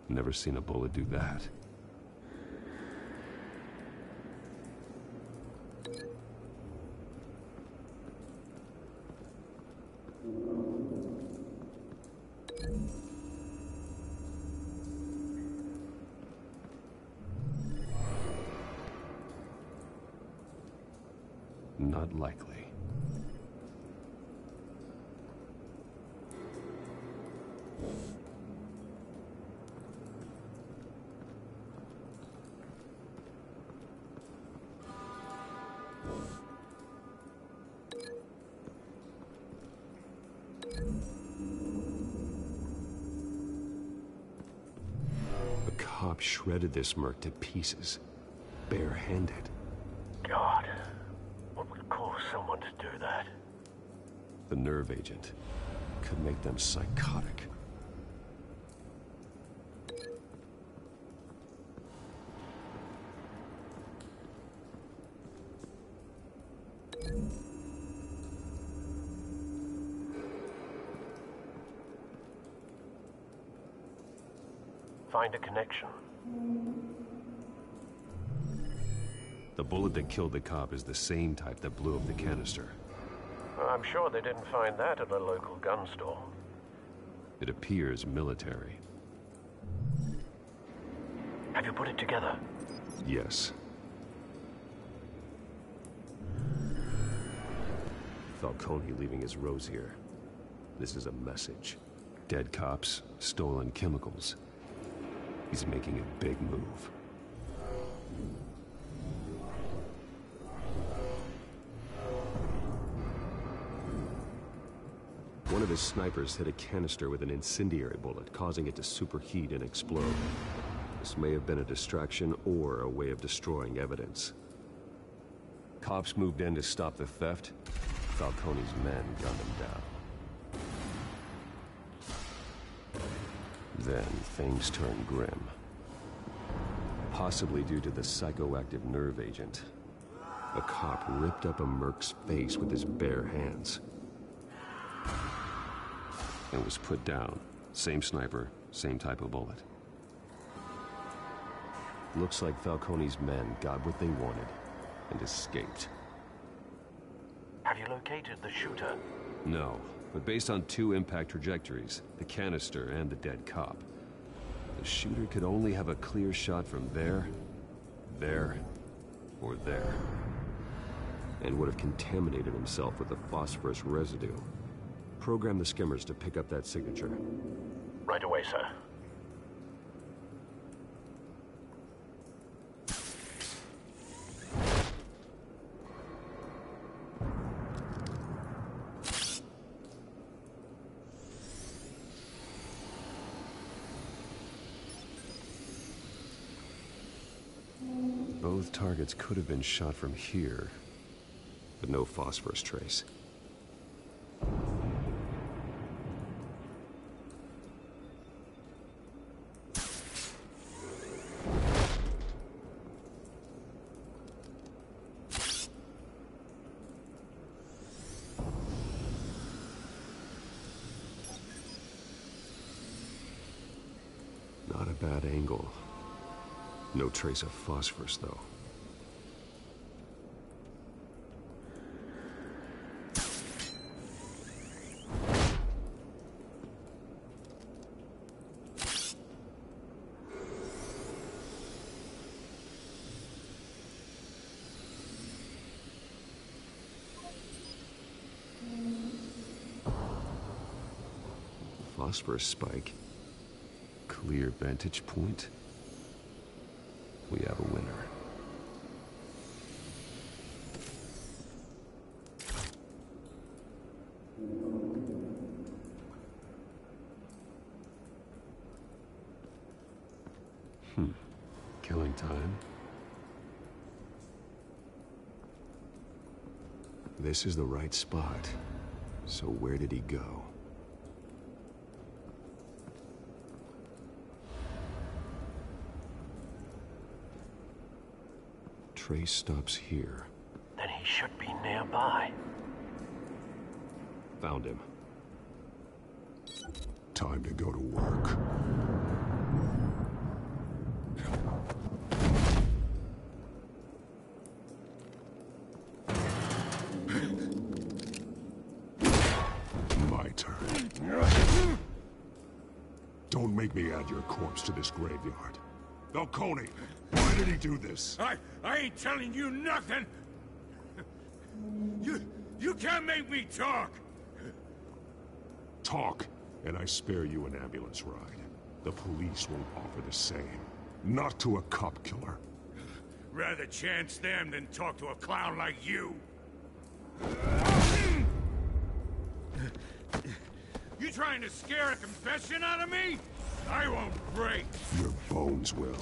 S4: Never seen a bullet do that. Not likely. A cop shredded this merc to pieces, barehanded.
S7: God, what would cause someone to do that?
S4: The nerve agent could make them psychotic.
S7: Find a connection.
S4: The bullet that killed the cop is the same type that blew up the canister.
S7: I'm sure they didn't find that at a local gun store.
S4: It appears military.
S7: Have you put it together?
S4: Yes. Falcone leaving his rose here. This is a message. Dead cops, stolen chemicals. He's making a big move. One of his snipers hit a canister with an incendiary bullet, causing it to superheat and explode. This may have been a distraction or a way of destroying evidence. Cops moved in to stop the theft. Falcone's men gunned him down. Then things turned grim. Possibly due to the psychoactive nerve agent. A cop ripped up a merc's face with his bare hands. And was put down. Same sniper, same type of bullet. Looks like Falcone's men got what they wanted and escaped.
S7: Have you located the shooter?
S4: No, but based on 2 impact trajectories, the canister and the dead cop, the shooter could only have a clear shot from there, or there. And would have contaminated himself with the phosphorus residue. Program the skimmers to pick up that signature.
S7: Right away, sir.
S4: Both targets could have been shot from here, but no phosphorus trace. Not a bad angle. No trace of phosphorus, though. Phosphorus spike. Clear vantage point. We have a winner. Killing time. This is the right spot. So where did he go? Trace stops here.
S7: Then he should be nearby.
S4: Found him.
S6: Time to go to work. My turn. Don't make me add your corpse to this graveyard. Falcone, why did he do this?
S13: I ain't telling you nothing! You can't make me talk!
S6: Talk, and I spare you an ambulance ride. The police won't offer the same. Not to a cop killer.
S13: Rather chance them than talk to a clown like you. You trying to scare a confession out of me? I won't break.
S6: Your bones will.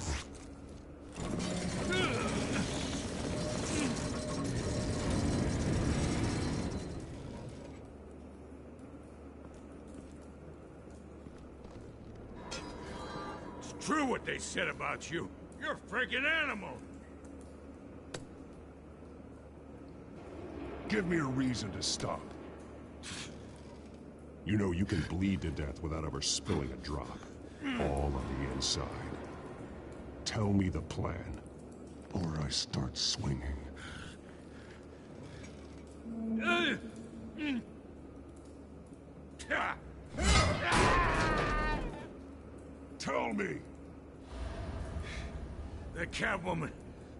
S13: It's true what they said about you. You're a freaking animal.
S6: Give me a reason to stop. You know you can bleed to death without ever spilling a drop. All on the inside. Tell me the plan, or I start swinging. Tell me!
S13: The Catwoman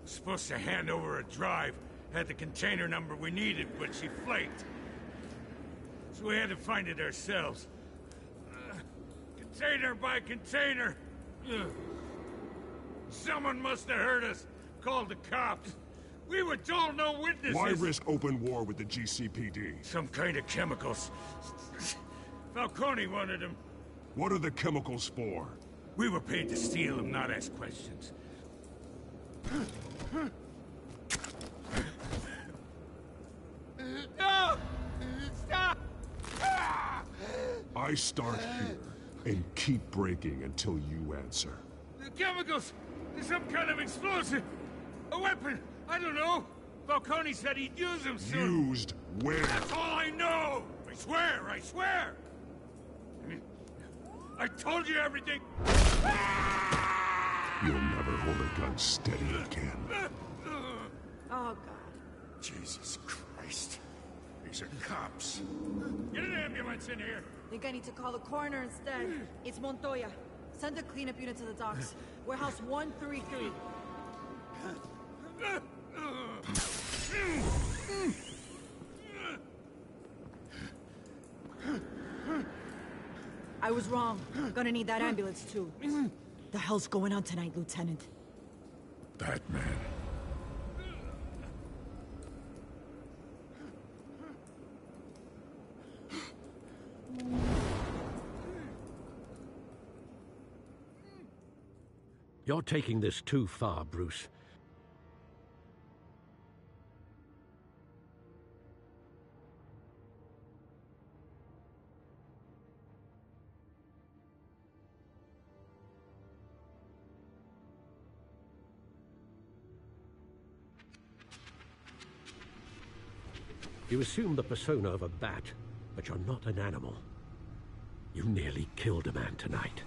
S13: was supposed to hand over a drive. Had the container number we needed, but she flaked.
S5: so we had to find it ourselves. Container by container. Someone must have heard us, called the cops. We were told no witnesses.
S6: Why risk open war with the GCPD?
S5: Some kind of chemicals. Falcone wanted them.
S6: What are the chemicals for?
S5: We were paid to steal them, not ask questions. No! Stop!
S6: I start here and keep breaking until you answer.
S5: The chemicals! There's some kind of explosive! A weapon! I don't know! Falcone said he'd use them soon!
S6: Used where?
S5: That's all I know! I swear! I swear! I told you everything!
S6: You'll never hold a gun steady again.
S10: Oh, God.
S5: Jesus Christ. These are cops. Get an ambulance in here!
S18: Think I need to call the coroner instead. It's Montoya. Send a cleanup unit to the docks. Warehouse 133. I was wrong. Gonna need that ambulance, too. The hell's going on tonight, Lieutenant?
S13: Batman.
S7: You're taking this too far, Bruce. You assume the persona of a bat, but you're not an animal. You nearly killed a man tonight.